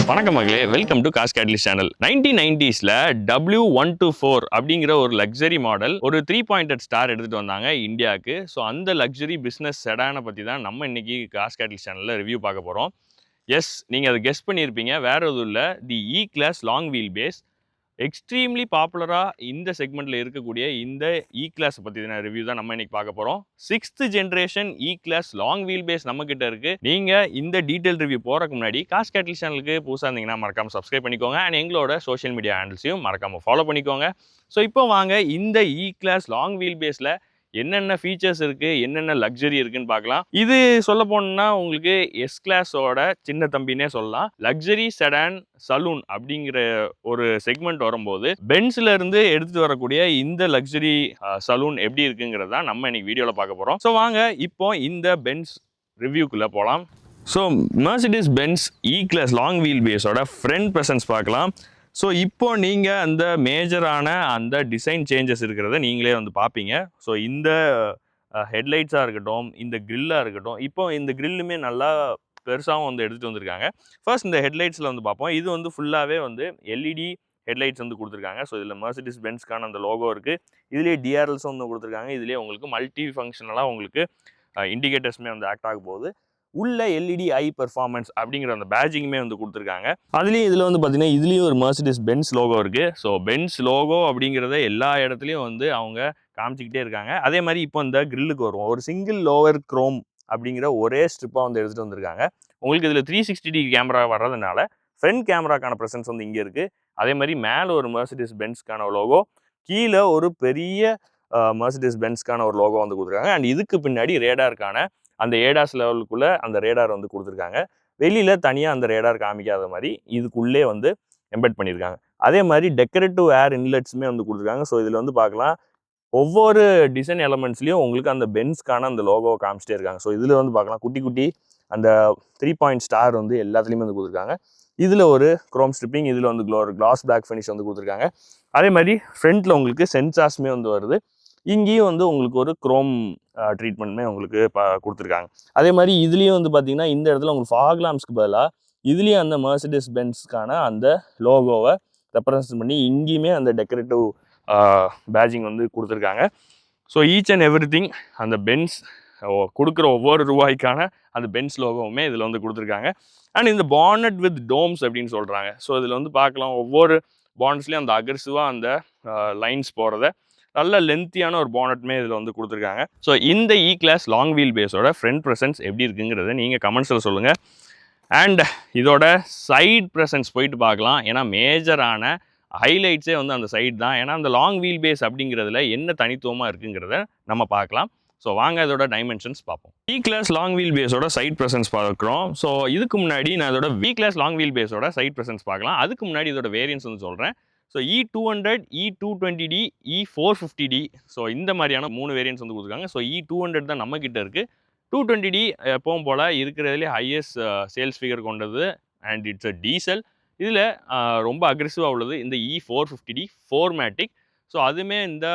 வணக்கம் மகளே, welcome to cars catalyst channel. 1990s W124 அப்படிங்கிற ஒரு லக்ஸரி மாடல் ஒரு 3 பாயிண்டட் ஸ்டார் எடுத்துட்டு வந்தாங்க இந்தியாவுக்கு. ஸோ அந்த லக்ஸரி பிஸ்னஸ் செடானை பற்றி தான் நம்ம இன்னைக்கு காஸ் கேட்டலிஸ்ட் சேனலில் ரிவ்யூ பார்க்க போகிறோம். எஸ், நீங்கள் அதை கெஸ் பண்ணியிருப்பீங்க, வேற எதுவும் இல்லை, the E class long wheel base. Extremely பாப்புலராக இந்த செக்மெண்ட்டில் இருக்கக்கூடிய இந்த இ கிளாஸ் பற்றின ரிவ்யூ தான் நம்ம இன்னைக்கு பார்க்க போகிறோம். 6th ஜென்ரேஷன் இ கிளாஸ் லாங் வீல் பேஸ் நம்ம கிட்ட இருக்கு. நீங்கள் இந்த டீட்டெயில் ரிவ்யூ போகிறதுக்கு முன்னாடி காஸ் கேட்டலிஸ்ட் சேனலுக்கு புதுசாக இருந்தீங்கன்னா மறக்காம சப்ஸ்கிரைப் பண்ணிக்கோங்க. அண்ட் எங்களோட சோஷியல் மீடியா ஹேண்டில்ஸையும் மறக்காம ஃபாலோ பண்ணிக்கோங்க. ஸோ இப்போ வாங்க இந்த இ கிளாஸ் லாங் வீல் பேஸில் என்னென்ன ஃபீச்சர்ஸ் இருக்குது, என்னென்ன லக்ஸரி இருக்குன்னு பார்க்கலாம். இது சொல்ல போனோம்னா உங்களுக்கு எஸ் கிளாஸோட சின்ன தம்பினே சொல்லலாம். லக்ஸரி செடான் சலூன் அப்படிங்கிற ஒரு செக்மெண்ட் வரும்போது பென்ஸ்ல இருந்து எடுத்துட்டு வரக்கூடிய இந்த லக்ஸரி சலூன் எப்படி இருக்குங்கிறது தான் நம்ம இன்னைக்கு வீடியோவில் பார்க்க போகிறோம். ஸோ வாங்க இப்போ இந்த பென்ஸ் ரிவ்யூக்குள்ளே போகலாம். So Mercedes Benz E class long wheel பேஸோட ஃப்ரண்ட் ப்ரெசன்ஸ் பார்க்கலாம். ஸோ இப்போ நீங்கள் அந்த மேஜரான அந்த டிசைன் சேஞ்சஸ் இருக்கிறத நீங்களே வந்து பார்ப்பீங்க. ஸோ இந்த ஹெட்லைட்ஸாக இருக்கட்டும், இந்த கிரில்லாக இருக்கட்டும், இப்போ இந்த கிரில்லுமே நல்லா பெருசாகவும் வந்து எடுத்துகிட்டு வந்திருக்காங்க. ஃபர்ஸ்ட் இந்த ஹெட்லைட்ஸில் வந்து பார்ப்போம். இது வந்து ஃபுல்லாகவே வந்து எல்இடி ஹெட்லைட்ஸ் வந்து கொடுத்துருக்காங்க. ஸோ இதில் மெர்சிடிஸ் பென்ஸ்க்கான அந்த லோகோ இருக்குது. இதுலேயே டிஆர்எல்ஸும் வந்து கொடுத்துருக்காங்க. இதுலேயே உங்களுக்கு மல்டி ஃபங்க்ஷனலாக உங்களுக்கு இண்டிகேட்டர்ஸுமே வந்து ஆக்ட் ஆக போகுது. உள்ள எல்இடி ஐ பெர்ஃபார்மன்ஸ் அப்படிங்கிற அந்த பேஜிங்குமே வந்து கொடுத்துருக்காங்க. அதுலேயும் இதில் வந்து பார்த்தீங்கன்னா இதுலேயும் ஒரு மெர்சிடிஸ் பென்ஸ் லோகோ இருக்குது. ஸோ பென்ஸ் லோகோ அப்படிங்கிறத எல்லா இடத்துலையும் வந்து அவங்க காமிச்சிக்கிட்டே இருக்காங்க. அதே மாதிரி இப்போ இந்த கிரில்லுக்கு வருவோம். ஒரு சிங்கிள் லோவர் குரோம் அப்படிங்கிற ஒரே ஸ்ட்ரிப்பாக வந்து எடுத்துகிட்டு வந்திருக்காங்க. உங்களுக்கு இதில் 360 கேமரா வர்றதுனால ஃப்ரண்ட் கேமராக்கான ப்ரெசன்ஸ் வந்து இங்கே இருக்குது. அதே மாதிரி மேலே ஒரு மெர்சிடிஸ் பென்ஸ்க்கான லோகோ, கீழே ஒரு பெரிய மெர்சிடிஸ் பென்ஸ்க்கான ஒரு லோகோ வந்து கொடுத்துருக்காங்க. அண்ட் இதுக்கு பின்னாடி ரேடாருக்கான அந்த ஏடாஸ் லெவலுக்குள்ளே அந்த ரேடார் வந்து கொடுத்துருக்காங்க. வெளியில் தனியாக அந்த ரேடார் காமிக்காத மாதிரி இதுக்குள்ளே வந்து எம்பெட் பண்ணியிருக்காங்க. அதே மாதிரி டெக்கரேட்டிவ் ஏர் இன்லெட்ஸுமே வந்து கொடுத்துருக்காங்க. ஸோ இதில் வந்து பார்க்கலாம், ஒவ்வொரு டிசைன் எலமெண்ட்ஸ்லையும் உங்களுக்கு அந்த பென்ஸ்க்கான அந்த லோகோவை காமிச்சிட்டே இருக்காங்க. ஸோ இதில் வந்து பார்க்கலாம், குட்டி குட்டி அந்த 3 பாயிண்ட் ஸ்டார் வந்து எல்லாத்துலேயுமே வந்து கொடுத்துருக்காங்க. இதில் ஒரு குரோம் ஸ்ட்ரிப்பிங், இதில் வந்து கிளாஸ் பேக் ஃபினிஷ் வந்து கொடுத்துருக்காங்க. அதே மாதிரி ஃப்ரண்ட்டில் உங்களுக்கு சென்சார்ஸுமே வந்து வருது. இங்கேயும் வந்து உங்களுக்கு ஒரு குரோம் ட்ரீட்மெண்ட்டுமே உங்களுக்கு கொடுத்துருக்காங்க. அதே மாதிரி இதுலேயும் வந்து பார்த்தீங்கன்னா இந்த இடத்துல உங்களுக்கு ஃபாக் லாம்ப்ஸ்க்கு பதிலாக இதுலேயும் அந்த மெர்சிடிஸ் பென்ஸ்க்கான அந்த லோகோவை ரெப்ரசன்ட் பண்ணி இங்கேயுமே அந்த டெக்கரேட்டிவ் பேஜிங் வந்து கொடுத்துருக்காங்க. So each and every thing அந்த பென்ஸ் கொடுக்குற ஒவ்வொரு ரூபாய்க்கான அந்த பென்ஸ் லோகோவுமே இதில் வந்து கொடுத்துருக்காங்க. அண்ட் இந்த பானட் வித் டோம்ஸ் அப்படின்னு சொல்கிறாங்க. ஸோ இதில் வந்து பார்க்கலாம், ஒவ்வொரு பானட்ஸ்லேயும் அந்த அக்ரெசிவாக அந்த லைன்ஸ் போகிறத நல்ல லென்த்தியான ஒரு பானட்மே இதில் வந்து கொடுத்துருக்காங்க. ஸோ இந்த இ கிளாஸ் லாங் வீல் பேஸோட ஃப்ரண்ட் ப்ரெசன்ஸ் எப்படி இருக்குங்கிறத நீங்கள் கமெண்ட்ஸில் சொல்லுங்கள். அண்ட் இதோட சைட் ப்ரெசன்ஸ் போயிட்டு பார்க்கலாம். ஏன்னா மேஜரான ஹைலைட்ஸே வந்து அந்த சைட் தான். ஏன்னா அந்த லாங் வீல் பேஸ் அப்படிங்கிறதுல என்ன தனித்துவமாக இருக்குங்கிறத நம்ம பார்க்கலாம். ஸோ வாங்க இதோட டைமென்ஷன்ஸ் பார்ப்போம். இ கிளாஸ் லாங் வீல் பேஸோட சைட் ப்ரெசன்ஸ் பார்க்குறோம். ஸோ இதுக்கு முன்னாடி நான் இதோட வி கிளாஸ் லாங் வீல் பேஸோட சைட் ப்ரெசன்ஸ் பார்க்கலாம். அதுக்கு முன்னாடி இதோட வேரியன்ஸ் வந்து சொல்கிறேன். So E200, E220D, E450D, so இந்த மாதிரியான 3 வேரியன்ஸ் வந்து கொடுத்துருக்காங்க. ஸோ E200 தான் நம்மக்கிட்ட இருக்குது. 220D எப்பவும் போல் இருக்கிறதுலே ஹையஸ்ட் சேல்ஸ் ஃபிகர் கொண்டது. And it's a diesel. இதில் ரொம்ப அக்ரெசிவாக உள்ளது இந்த E450D 4MATIC. ஸோ அதுவுமே இந்த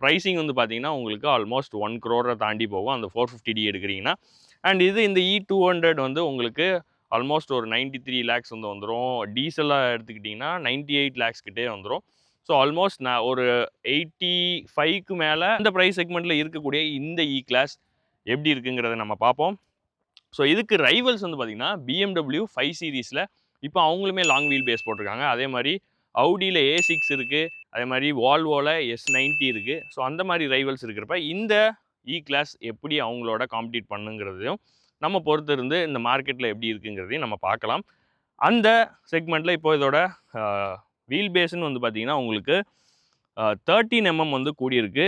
ப்ரைஸிங் வந்து பார்த்தீங்கன்னா உங்களுக்கு ஆல்மோஸ்ட் 1 crore தாண்டி போகும் அந்த 450D எடுக்கிறீங்கன்னா. அண்ட் இந்த E200 வந்து உங்களுக்கு ஆல்மோஸ்ட் ஒரு 93 lakhs வந்து வந்துடும். டீசலாக எடுத்துக்கிட்டிங்கன்னா 98 lakhs கிட்டே வந்துடும். ஸோ ஆல்மோஸ்ட் நான் ஒரு 85க்கு மேலே இந்த ப்ரைஸ் செக்மெண்ட்டில் இருக்கக்கூடிய இந்த இ கிளாஸ் எப்படி இருக்குங்கிறத நம்ம பார்ப்போம். ஸோ இதுக்கு ரைவல்ஸ் வந்து பார்த்திங்கன்னா BMW 5 சீரீஸில் இப்போ அவங்களுமே லாங் வீல் பேஸ் போட்டிருக்காங்க. அதே மாதிரி அவுடியில் A6 இருக்குது. அதே மாதிரி வால்வோவில் S90 இருக்குது. ஸோ அந்த மாதிரி ரைவல்ஸ் இருக்கிறப்ப இந்த இ கிளாஸ் எப்படி அவங்களோட காம்பீட் பண்ணுங்கிறதையும் நம்ம பொறுத்து இருந்து இந்த மார்க்கெட்டில் எப்படி இருக்குங்கிறதையும் நம்ம பார்க்கலாம். அந்த செக்மெண்ட்டில் இப்போ இதோட வீல் பேஸ்ன்னு வந்து பார்த்திங்கன்னா உங்களுக்கு 13mm வந்து கூடியிருக்கு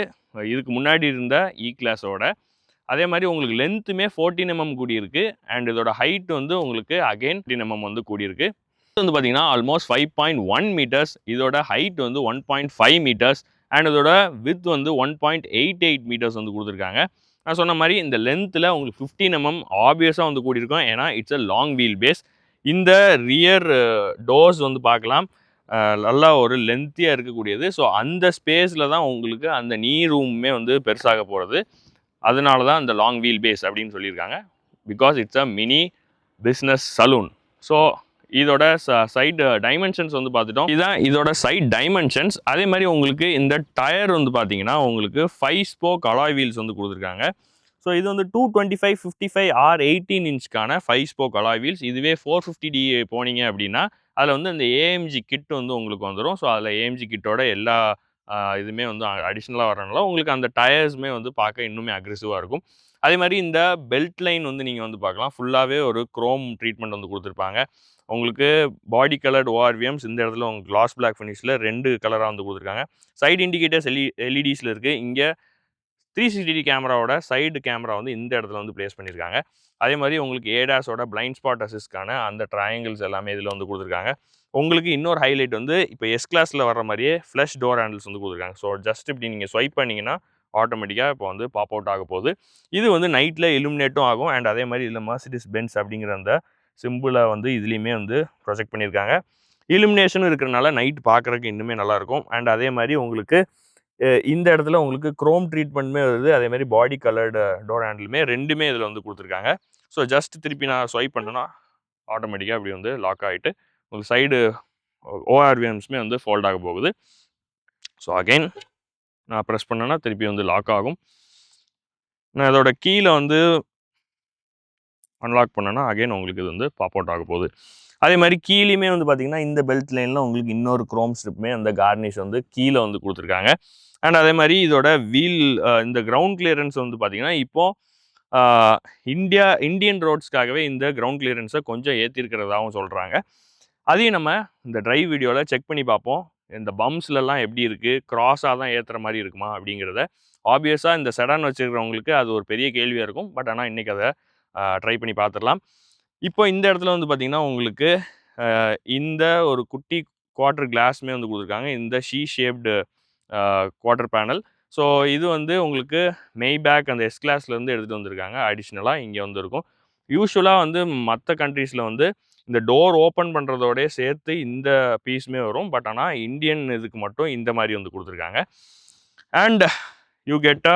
இதுக்கு முன்னாடி இருந்த இ கிளாஸோட. அதே மாதிரி உங்களுக்கு லென்த்துமே 14mm கூடியிருக்கு. அண்ட் இதோட ஹைட் வந்து உங்களுக்கு அகெயின் 13mm வந்து கூடியிருக்கு. இது வந்து பார்த்திங்கன்னா ஆல்மோஸ்ட் 5.1 meters. இதோட ஹைட் வந்து 1.5 meters. அண்ட் இதோட வித் வந்து 1.88 meters வந்து கொடுத்துருக்காங்க. நான் சொன்ன மாதிரி இந்த லென்த்தில் உங்களுக்கு 15 ஆப்வியஸாக வந்து கூடியிருக்கும். ஏன்னா it's a long wheel base. இந்த ரியர் டோர்ஸ் வந்து பார்க்கலாம், நல்லா ஒரு லென்த்தியாக இருக்கக்கூடியது. ஸோ அந்த ஸ்பேஸில் தான் உங்களுக்கு அந்த நீ ரூமுமே வந்து பெருசாக போகிறது. அதனால தான் இந்த லாங் வீல் பேஸ் அப்படின்னு சொல்லியிருக்காங்க. Because it's a mini business saloon. So இதோட சைடு டைமென்ஷன்ஸ் வந்து பார்த்துட்டோம். இதுதான் இதோட சைட் டைமென்ஷன்ஸ். அதே மாதிரி உங்களுக்கு இந்த டயர் வந்து பார்த்தீங்கன்னா உங்களுக்கு 5 ஸ்போக் அலாய் வீல்ஸ் வந்து கொடுத்துருக்காங்க. ஸோ இது வந்து 225, 55 ஆர் 18 இன்ச்க்கான 5 ஸ்போக் அலாய் வீல்ஸ். இதுவே 450D போனீங்க அப்படின்னா அதில் வந்து இந்த ஏஎம்ஜி கிட் வந்து உங்களுக்கு வந்துடும். ஸோ அதில் ஏஎம்ஜி கிட்டோட எல்லா இதுவுமே வந்து அடிஷ்னலாக வரனால உங்களுக்கு அந்த டயர்ஸுமே வந்து பார்க்க இன்னுமே அக்ரெசிவாக இருக்கும். அதே மாதிரி இந்த பெல்ட் லைன் வந்து நீங்கள் வந்து பார்க்கலாம், ஃபுல்லாகவே ஒரு குரோம் ட்ரீட்மெண்ட் வந்து கொடுத்துருப்பாங்க. உங்களுக்கு பாடி கலர்டு ஓஆர்விஎம்ஸ் இந்த இடத்துல உங்களுக்கு கிளாஸ் பிளாக் ஃபினிஷில் 2 கலராக வந்து கொடுத்துருக்காங்க. சைடு இண்டிகேட்டர்ஸ் எல்இடிஸில் இருக்குது. இங்கே 360 கேமராவோட சைடு கேமரா வந்து இந்த இடத்துல வந்து ப்ளேஸ் பண்ணியிருக்காங்க. அதே மாதிரி உங்களுக்கு ஏடாஸோட பிளைண்ட் ஸ்பாட் அசிஸ்ட்கான அந்த ட்ரையாங்கிள்ஸ் எல்லாமே இதில் வந்து கொடுத்துருக்காங்க. உங்களுக்கு இன்னொரு ஹைலைட் வந்து இப்போ எஸ் கிளாஸில் வர மாதிரியே ஃப்ளஷ் டோர் ஹேண்டில்ஸ் வந்து கொடுத்துருக்காங்க. ஸோ ஜஸ்ட் இப்படி நீங்கள் ஸ்வைப் பண்ணிங்கன்னா ஆட்டோமேட்டிக்காக இப்போ வந்து பாப் அவுட் ஆக போகுது. இது வந்து நைட்டில் இலுமினேட்டும் ஆகும். அண்ட் அதே மாதிரி இதில் Mercedes Benz அப்படிங்கிற அந்த சிம்பிளை வந்து இதுலேயுமே வந்து ப்ரொஜெக்ட் பண்ணியிருக்காங்க. இலுமினேஷனும் இருக்கிறனால நைட் பார்க்குறதுக்கு இன்னுமே நல்லாயிருக்கும். அண்ட் அதே மாதிரி உங்களுக்கு இந்த இடத்துல உங்களுக்கு குரோம் ட்ரீட்மெண்ட்டுமே வருது. அதே மாதிரி பாடி கலர்டு டோர் ஹேண்டிலுமே ரெண்டுமே இதில் வந்து கொடுத்துருக்காங்க. ஸோ ஜஸ்ட் திருப்பி நான் ஸ்வைப் பண்ணேன்னா ஆட்டோமேட்டிக்காக அப்படி வந்து லாக் ஆகிட்டு உங்களுக்கு சைடு ஓஆர்விஎம்ஸுமே வந்து ஃபோல்ட் ஆக போகுது. ஸோ அகைன் நான் ப்ரெஸ் பண்ணேன்னா திருப்பி வந்து லாக் ஆகும். நான் இதோட கீழே வந்து அன்லாக் பண்ணேன்னா அகைன் உங்களுக்கு இது வந்து பாப் அவுட் ஆக போகுது. அதே மாதிரி கீழேயுமே வந்து பார்த்தீங்கன்னா இந்த பெல்ட் லைனில் உங்களுக்கு இன்னொரு குரோம் ஸ்ட்ரிப்புமே அந்த கார்னிஷ் வந்து கீழே வந்து கொடுத்துருக்காங்க. அண்ட் அதே மாதிரி இதோட வீல் இந்த கிரவுண்ட் கிளியரன்ஸ் வந்து பார்த்தீங்கன்னா இப்போது இந்தியன் ரோட்ஸ்க்காகவே இந்த கிரவுண்ட் கிளியரன்ஸை கொஞ்சம் ஏற்றிருக்கிறதாகவும் சொல்கிறாங்க. அதையும் நம்ம இந்த ட்ரைவ் வீடியோவில் செக் பண்ணி பார்ப்போம். இந்த பம்ப்ஸ்லலாம் எப்படி இருக்குது, க்ராஸாக தான் ஏற்றுற மாதிரி இருக்குமா அப்படிங்கிறத. ஆப்வியஸாக இந்த செடான் வச்சுருக்கிறவங்களுக்கு அது ஒரு பெரிய கேள்வியாக இருக்கும். பட் ஆனால் இன்றைக்கி அதை ட்ரை பண்ணி பார்த்துடலாம். இப்போ இந்த இடத்துல வந்து பார்த்திங்கன்னா உங்களுக்கு இந்த ஒரு குட்டி குவார்ட்டர் கிளாஸுமே வந்து கொடுத்துருக்காங்க. இந்த she shaped quarter panel. So இது வந்து உங்களுக்கு மெய்பேக் அந்த எஸ் கிளாஸ்லேருந்து எடுத்துகிட்டு வந்திருக்காங்க. அடிஷ்னலாக இங்கே வந்து இருக்கும். யூஸ்வலாக வந்து மற்ற கண்ட்ரீஸில் வந்து இந்த டோர் ஓப்பன் பண்ணுறதோடே சேர்த்து இந்த பீஸுமே வரும். பட் ஆனால் இந்தியன் இதுக்கு மட்டும் இந்த மாதிரி வந்து கொடுத்துருக்காங்க. அண்ட் யூ கெட்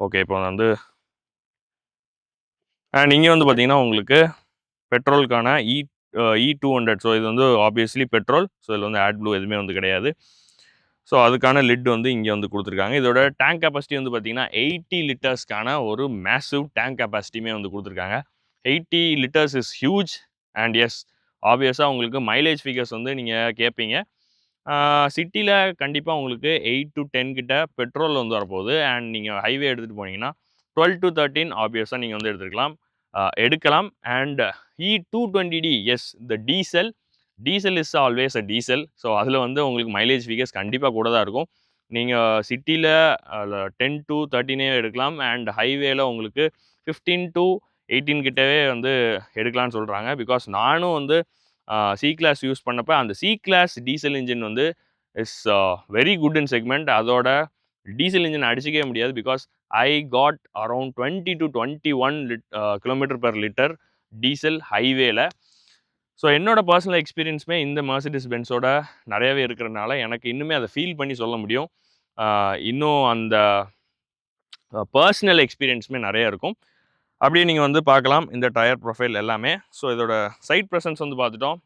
ஓகே இப்போ வந்து அண்ட் இங்கே வந்து பார்த்தீங்கன்னா உங்களுக்கு பெட்ரோலுக்கான E200. ஸோ இது வந்து ஆப்வியஸ்லி பெட்ரோல். ஸோ இதில் வந்து ஆட் ப்ளூ எதுவுமே வந்து கிடையாது. ஸோ அதுக்கான லிட் வந்து இங்கே வந்து கொடுத்துருக்காங்க. இதோட டேங்க் கெப்பாசிட்டி வந்து பார்த்தீங்கன்னா 80 லிட்டர்ஸ்க்கான ஒரு மேசிவ் டேங்க் கெப்பாசிட்டியுமே வந்து கொடுத்துருக்காங்க. 80 litres is huge. And yes ஆப்வியஸாக உங்களுக்கு மைலேஜ் ஃபிகர்ஸ் வந்து நீங்கள் கேட்பீங்க. சிட்டியில் கண்டிப்பாக உங்களுக்கு 8 to 10 கிட்ட பெட்ரோல் வந்து வரப்போகுது. அண்ட் நீங்கள் ஹைவே எடுத்துகிட்டு போனீங்கன்னா 12 to 13 ஆப்வியஸாக நீங்கள் வந்து எடுக்கலாம். அண்ட் E220D எஸ் இந்த diesel is always a diesel. So அதில் வந்து உங்களுக்கு மைலேஜ் ஃபிகர்ஸ் கண்டிப்பாக கூட தான் இருக்கும். நீங்கள் சிட்டியில் 10 to 13 எடுக்கலாம். அண்ட் ஹைவேல உங்களுக்கு 15 to 18 கிட்டவே வந்து எடுக்கலாம்னு சொல்கிறாங்க. பிகாஸ் நானும் வந்து சி கிளாஸ் யூஸ் பண்ணப்போ அந்த சி கிளாஸ் டீசல் இன்ஜின் வந்து is very good in segment. அதோட டீசல் இன்ஜின் அடிச்சிக்கவே முடியாது. Because I got around 20 to 21 kilometre per litre diesel ஹைவேல. ஸோ என்னோட பர்சனல் எக்ஸ்பீரியன்ஸுமே இந்த Mercedes Benzோட நிறையவே இருக்கிறனால எனக்கு இன்னுமே அதை ஃபீல் பண்ணி சொல்ல முடியும். இன்னும் அந்த பர்சனல் எக்ஸ்பீரியன்ஸுமே நிறைய இருக்கும். அப்படியே நீங்கள் வந்து பார்க்கலாம் இந்த டயர் ப்ரொஃபைல் எல்லாமே. ஸோ இதோட சைட் ப்ரெசன்ஸ் வந்து பார்த்துட்டோம்.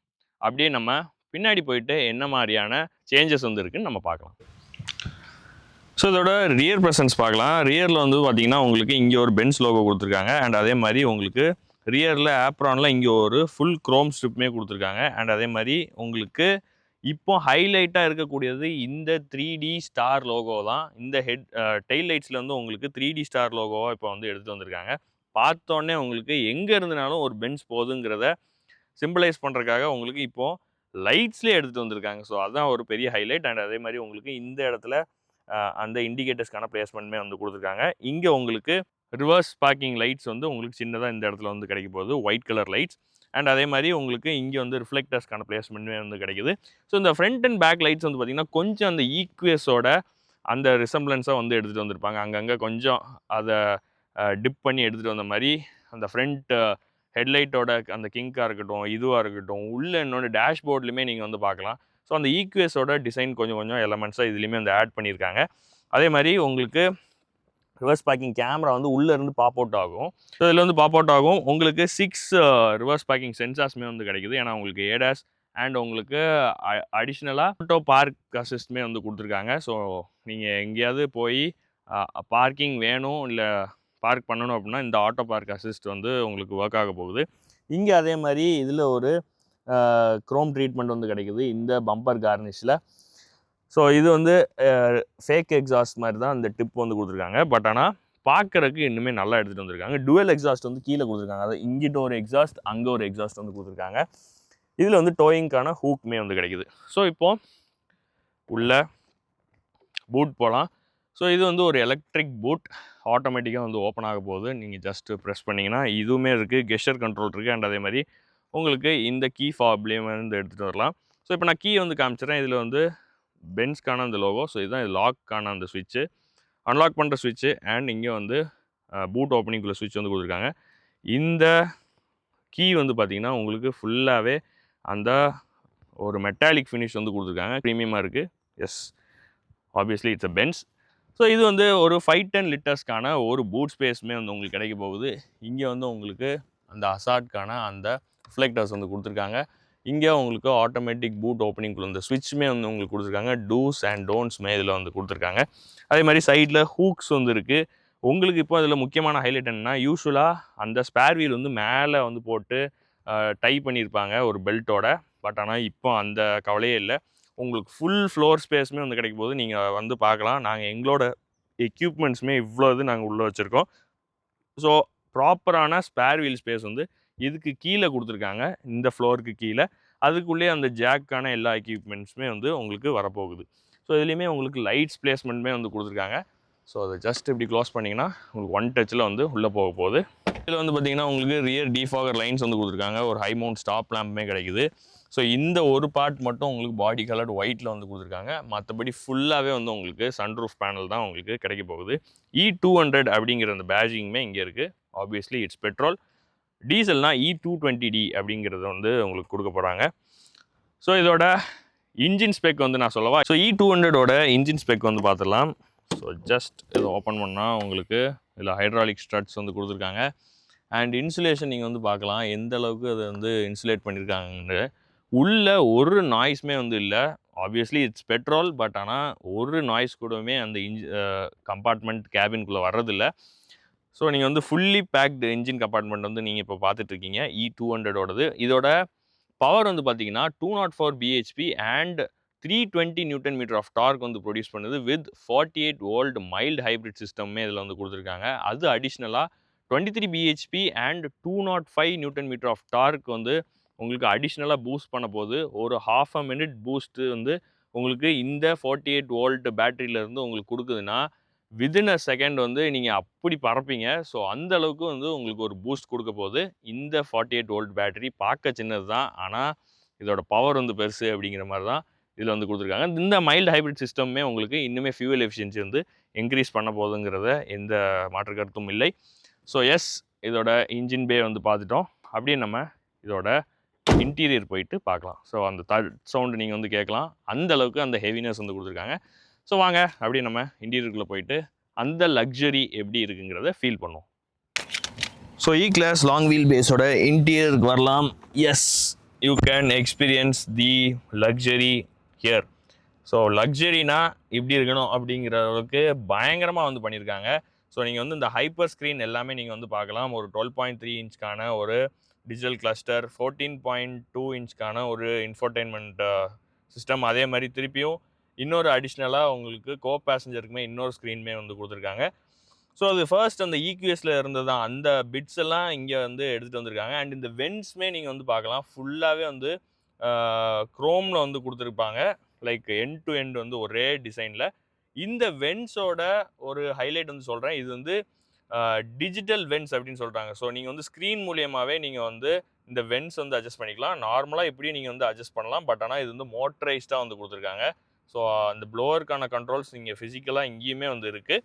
அப்படியே நம்ம பின்னாடி போயிட்டு என்ன மாதிரியான சேஞ்சஸ் வந்து இருக்குன்னு நம்ம பார்க்கலாம். ஸோ இதோட ரியர் ப்ரெசன்ஸ் பார்க்கலாம். ரியரில் வந்து பார்த்தீங்கன்னா உங்களுக்கு இங்கே ஒரு பென்ஸ் லோகோ கொடுத்துருக்காங்க. அண்ட் அதே மாதிரி உங்களுக்கு ரியரில் ஆப்ரானில் இங்கே ஒரு ஃபுல் குரோம் ஸ்ட்ரிப்புமே கொடுத்துருக்காங்க. அண்ட் அதே மாதிரி உங்களுக்கு இப்போ ஹைலைட்டாக இருக்கக்கூடியது இந்த 3D ஸ்டார் லோகோ தான். இந்த டெயில் லைட்ஸில் வந்து உங்களுக்கு 3D ஸ்டார் லோகோவாக இப்போ வந்து எடுத்துகிட்டு வந்திருக்காங்க. பார்த்தோன்னே உங்களுக்கு எங்கே இருந்தனாலும் ஒரு பென்ஸ் போகுதுங்கிறத சிம்பிளைஸ் பண்ணுறதுக்காக உங்களுக்கு இப்போது லைட்ஸ்லேயே எடுத்துகிட்டு வந்திருக்காங்க. ஸோ அதுதான் ஒரு பெரிய ஹைலைட். அண்ட் அதே மாதிரி உங்களுக்கு இந்த இடத்துல அந்த இண்டிகேட்டர்ஸ்க்கான பிளேஸ்மெண்ட்டுமே வந்து கொடுத்துருக்காங்க. இங்கே உங்களுக்கு ரிவர்ஸ் பார்க்கிங் லைட்ஸ் வந்து உங்களுக்கு சின்னதாக இந்த இடத்துல வந்து கிடைக்க போகுது, ஒயிட் கலர் லைட்ஸ். அண்ட் அதே மாதிரி உங்களுக்கு இங்கே வந்து ரிஃப்ளெக்டர்ஸ்க்கான பிளேஸ்மெண்ட்டுமே வந்து கிடைக்குது. ஸோ இந்த ஃப்ரண்ட் அண்ட் பேக் லைட்ஸ் வந்து பார்த்திங்கன்னா கொஞ்சம் அந்த ஈக்வேஸோட அந்த ரிசம்பிளன்ஸாக வந்து எடுத்துகிட்டு வந்திருப்பாங்க. அங்கங்கே கொஞ்சம் அதை டிப் பண்ணி எடுத்துகிட்டு வந்த மாதிரி அந்த ஃப்ரண்ட் ஹெட்லைட்டோட அந்த கிங்காக இருக்கட்டும், இதுவாக இருக்கட்டும், உள்ள இன்னொன்று டேஷ்போர்ட்லையுமே நீங்கள் வந்து பார்க்கலாம். ஸோ அந்த ஈக்யூஎஸோட டிசைன் கொஞ்சம் கொஞ்சம் எலமெண்ட்ஸாக இதுலேயுமே வந்து ஆட் பண்ணியிருக்காங்க. அதே மாதிரி உங்களுக்கு ரிவர்ஸ் பார்க்கிங் கேமரா வந்து உள்ளேருந்து பாப் அவுட் ஆகும். ஸோ இதில் வந்து பாப் அவுட் ஆகும். உங்களுக்கு 6 ரிவர்ஸ் பார்க்கிங் சென்சார்ஸுமே வந்து கிடைக்குது. ஏன்னா உங்களுக்கு ஏடாஸ் அண்ட் உங்களுக்கு அடிஷ்னலாக ஆட்டோ பார்க் அசிஸ்ட்மே வந்து கொடுத்துருக்காங்க. ஸோ நீங்கள் எங்கேயாவது போய் பார்க்கிங் வேணும் இல்லை பார்க் பண்ணணும் அப்படின்னா இந்த ஆட்டோ பார்க் அசிஸ்ட் வந்து உங்களுக்கு ஒர்க் ஆக போகுது. இங்கே அதே மாதிரி இதில் ஒரு க்ரோம் ட்ரீட்மெண்ட் வந்து கிடைக்குது இந்த பம்பர் கார்னிஷில். ஸோ இது வந்து ஃபேக் எக்ஸாஸ்ட் மாதிரி தான் இந்த டிப் வந்து கொடுத்துருக்காங்க. பட் ஆனால் பார்க்குறதுக்கு இன்னுமே நல்லா எடுத்துகிட்டு வந்திருக்காங்க. டுவல் எக்ஸாஸ்ட் வந்து கீழே கொடுத்துருக்காங்க. அதாவது இங்கிட்ட ஒரு எக்ஸாஸ்ட், அங்கே ஒரு எக்ஸாஸ்ட் வந்து கொடுத்துருக்காங்க. இதில் வந்து டோயிங்க்கான ஹூக்குமே வந்து கிடைக்குது. ஸோ இப்போது உள்ள பூட் போகலாம். ஸோ இது வந்து ஒரு எலக்ட்ரிக் பூட், ஆட்டோமேட்டிக்காக வந்து ஓப்பன் ஆக போகுது. நீங்கள் ஜஸ்ட்டு ப்ரெஸ் பண்ணிங்கன்னா இதுவுமே இருக்குது, கெஸ்டர் கண்ட்ரோல் இருக்குது. அண்ட் அதே மாதிரி உங்களுக்கு இந்த கீ ஃபாப்லேயும் வந்து எடுத்துகிட்டு வரலாம். ஸோ இப்போ நான் கீ வந்து காமிச்சிடுறேன். இதில் வந்து பென்ஸ்க்கான அந்த லோகோ. ஸோ இதுதான் இது லாக்கான அந்த ஸ்விட்ச்சு, அன்லாக் பண்ணுற ஸ்விட்ச்சு. அண்ட் இங்கே வந்து பூட் ஓப்பனிங்குள்ள ஸ்விட்ச் வந்து கொடுத்துருக்காங்க. இந்த கீ வந்து பார்த்திங்கன்னா உங்களுக்கு ஃபுல்லாகவே அந்த ஒரு மெட்டாலிக் ஃபினிஷ் வந்து கொடுத்துருக்காங்க. ப்ரீமியமாக இருக்குது. Yes, obviously it's a Benz. So இது வந்து ஒரு 510 லிட்டர்ஸ்க்கான ஒரு பூட் ஸ்பேஸுமே வந்து உங்களுக்கு கிடைக்க போகுது. இங்கே வந்து உங்களுக்கு அந்த அசாட்கான அந்த ரிஃப்ளெக்டர்ஸ் வந்து கொடுத்துருக்காங்க. இங்கே உங்களுக்கு ஆட்டோமேட்டிக் பூட் ஓப்பனிங்குள்ள இந்த ஸ்விட்சுமே வந்து உங்களுக்கு கொடுத்துருக்காங்க. டூஸ் அண்ட் டோன்ட்ஸ்மே இதில் வந்து கொடுத்துருக்காங்க. அதே மாதிரி சைடில் ஹூக்ஸ் வந்து இருக்குது. உங்களுக்கு இப்போ அதில் முக்கியமான ஹைலைட் என்னென்னா, யூஸ்வலாக அந்த ஸ்பேர் வீல் வந்து மேலே வந்து போட்டு டை பண்ணியிருப்பாங்க ஒரு பெல்ட்டோட. பட் ஆனால் இப்போ அந்த கவலையே இல்லை. உங்களுக்கு ஃபுல் ஃப்ளோர் ஸ்பேஸுமே வந்து கிடைக்கும் போது நீங்கள் வந்து பார்க்கலாம். நாங்கள் எங்களோட எக்யூப்மெண்ட்ஸுமே இவ்வளோ இது நாங்கள் உள்ளே வச்சுருக்கோம். ஸோ ப்ராப்பரான ஸ்பேர் வீல் ஸ்பேஸ் வந்து இதுக்கு கீழே கொடுத்துருக்காங்க. இந்த ஃப்ளோருக்கு கீழே அதுக்குள்ளேயே அந்த ஜாக்கான எல்லா எக்யூப்மெண்ட்ஸுமே வந்து உங்களுக்கு வரப்போகுது. ஸோ இதுலேயுமே உங்களுக்கு லைட்ஸ் பிளேஸ்மெண்ட்டுமே வந்து கொடுத்துருக்காங்க. ஸோ அதை ஜஸ்ட் இப்படி க்ளோஸ் பண்ணிங்கன்னா உங்களுக்கு ஒன் டச்சில் வந்து உள்ளே போக போகுது. இதில் வந்து பார்த்திங்கன்னா உங்களுக்கு ரியர் டிஃபாகர் லைன்ஸ் வந்து கொடுத்துருக்காங்க. ஒரு ஹை மவுண்ட் ஸ்டாப் லேம்புமே கிடைக்குது. ஸோ இந்த ஒரு பார்ட் மட்டும் உங்களுக்கு பாடி கலர்ட் ஒயிட்டில் வந்து கொடுத்துருக்காங்க. மற்றபடி ஃபுல்லாகவே வந்து உங்களுக்கு சன்ரூஃப் பேனல் தான் உங்களுக்கு கிடைக்க போகுது. E200 அப்படிங்கிற அந்த பேஜிங்குமே இங்கே இருக்குது. Obviously it's petrol. டீசல்னால் E220D அப்படிங்கிறத வந்து உங்களுக்கு கொடுக்க போகிறாங்க. ஸோ இதோட இன்ஜின் ஸ்பெக் வந்து நான் சொல்லவா? ஸோ E200ஓட இன்ஜின் ஸ்பெக் வந்து பார்த்துடலாம். ஸோ ஜஸ்ட் இதை ஓப்பன் பண்ணால் உங்களுக்கு இதில் ஹைட்ராலிக் ஸ்ட்ரட்ஸ் வந்து கொடுத்துருக்காங்க. அண்ட் இன்சுலேஷன் நீங்கள் வந்து பார்க்கலாம் எந்த அளவுக்கு அதை வந்து இன்சுலேட் பண்ணியிருக்காங்கன்னு. உள்ள ஒரு நாய்ஸுமே வந்து இல்லை. Obviously it's petrol. பட் ஆனால் ஒரு நாய்ஸ் கூடவுமே அந்த கம்பார்ட்மெண்ட் கேபின்குள்ளே வர்றதில்லை. ஸோ நீங்கள் வந்து ஃபுல்லி பேக்டு இன்ஜின் கம்பார்ட்மெண்ட் வந்து நீங்கள் இப்போ பார்த்துட்ருக்கீங்க E200ஓடது. இதோட பவர் வந்து பார்த்தீங்கன்னா 204 bhp and 320 newton metre of torque வந்து ப்ரொடியூஸ் பண்ணுது. வித் 48 வோல்ட் மைல்டு ஹைப்ரிட் சிஸ்டமே இதில் வந்து கொடுத்துருக்காங்க. அது அடிஷ்னலாக 23 bhp and 205 newton metre of torque வந்து உங்களுக்கு அடிஷ்னலாக பூஸ்ட் பண்ண போது ஒரு ½ minute பூஸ்ட்டு வந்து உங்களுக்கு இந்த 48 வோல்ட் பேட்டரியிலேருந்து உங்களுக்கு கொடுக்குதுன்னா வித்தின் அ செகண்ட் வந்து நீங்கள் அப்படி பறப்பீங்க. ஸோ அந்த அளவுக்கு வந்து உங்களுக்கு ஒரு பூஸ்ட் கொடுக்க போகுது. இந்த 48 வோல்ட் பேட்டரி பார்க்க சின்னது தான், ஆனால் இதோட பவர் வந்து பெருசு அப்படிங்கிற மாதிரி தான் இதில் வந்து கொடுத்துருக்காங்க. இந்த மைல்டு ஹைப்ரிட் சிஸ்டமே உங்களுக்கு இன்னுமே ஃபியூவல் எஃபிஷியன்சி வந்து இன்க்ரீஸ் பண்ண போகுதுங்கிறத எந்த மாற்று கருத்தும் இல்லை. ஸோ எஸ், இதோட இன்ஜின் பே வந்து பார்த்துட்டோம். அப்படியே நம்ம இதோட இன்டீரியர் போயிட்டு பார்க்கலாம். ஸோ அந்த சவுண்டு நீங்கள் வந்து கேட்கலாம். அந்த அளவுக்கு அந்த ஹெவினஸ் வந்து கொடுத்துருக்காங்க. ஸோ வாங்க அப்படியே நம்ம இன்டீரியருக்குள்ளே போயிட்டு அந்த லக்ஸரி எப்படி இருக்குங்கிறத ஃபீல் பண்ணுவோம். ஸோ E-Class லாங் வீல் பேஸோட இன்டீரியருக்கு வரலாம். Yes, you can experience the luxury here. So லக்ஸரினா இப்படி இருக்கணும் அப்படிங்கிற அளவுக்கு பயங்கரமாக வந்து பண்ணியிருக்காங்க. ஸோ நீங்கள் வந்து இந்த ஹைப்பர் ஸ்க்ரீன் எல்லாமே நீங்கள் வந்து பார்க்கலாம். ஒரு 12.3 இன்ச்க்கான ஒரு டிஜிட்டல் கிளஸ்டர், 14.2 இன்ச்க்கான ஒரு இன்ஃபோர்டெயின்மெண்ட் சிஸ்டம். அதே மாதிரி திருப்பியும் இன்னொரு அடிஷ்னலாக உங்களுக்கு கோ பேசஞ்சருக்குமே இன்னொரு ஸ்க்ரீனுமே வந்து கொடுத்துருக்காங்க. ஸோ அது ஃபர்ஸ்ட் அந்த EQSல இருந்தது தான். அந்த பிட்ஸ் எல்லாம் இங்கே வந்து எடுத்துகிட்டு வந்திருக்காங்க. அண்ட் இந்த வென்ட்ஸ்மே நீங்கள் வந்து பார்க்கலாம். ஃபுல்லாகவே வந்து க்ரோமில் வந்து கொடுத்துருப்பாங்க. லைக் எண்ட் டு எண்ட் வந்து ஒரே டிசைனில். இந்த வென்ட்ஸோட ஒரு ஹைலைட் வந்து சொல்கிறேன். இது வந்து டிஜிட்டல் வென்ட்ஸ் அப்படின்னு சொல்கிறாங்க. ஸோ நீங்கள் வந்து ஸ்க்ரீன் மூலியமாகவே நீங்கள் வந்து இந்த வென்ட்ஸ் வந்து அட்ஜஸ்ட் பண்ணிக்கலாம். நார்மலாக இப்படியும் நீங்கள் வந்து அட்ஜஸ்ட் பண்ணலாம். பட் ஆனால் இது வந்து மோட்டரைஸ்டாக வந்து கொடுத்துருக்காங்க. ஸோ அந்த ப்ளோவருக்கான கண்ட்ரோல்ஸ் இங்கே ஃபிசிக்கலாக இங்கேயுமே வந்து இருக்குது.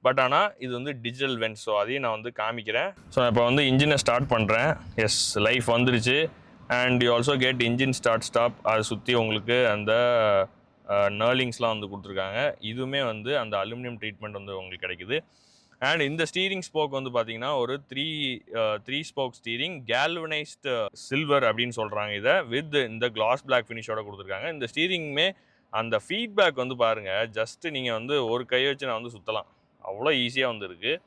பட் ஆனால் இது வந்து டிஜிட்டல் வென்ட். ஸோ அதையும் நான் வந்து காமிக்கிறேன். ஸோ இப்போ வந்து இன்ஜினை ஸ்டார்ட் பண்ணுறேன். எஸ், லைஃப் வந்துருச்சு. And you also get engine start stop. அதை சுற்றி உங்களுக்கு அந்த நர்லிங்ஸ்லாம் வந்து கொடுத்துருக்காங்க. இதுவுமே வந்து அந்த அலுமினியம் ட்ரீட்மெண்ட் வந்து உங்களுக்கு கிடைக்குது. அண்ட் இந்த ஸ்டீரிங் ஸ்போக் வந்து பார்த்தீங்கன்னா ஒரு three spoke steering, galvanised silver அப்படின்னு சொல்கிறாங்க இதை, வித் இந்த கிளாஸ் பிளாக் ஃபினிஷோட கொடுத்துருக்காங்க. இந்த ஸ்டீரிங்குமே அந்த ஃபீட்பேக் வந்து பாருங்கள், ஜஸ்ட்டு நீங்கள் வந்து ஒரு கையை வச்சு நான் வந்து சுற்றலாம், அவ்வளோ ஈஸியாக வந்து இருக்குது.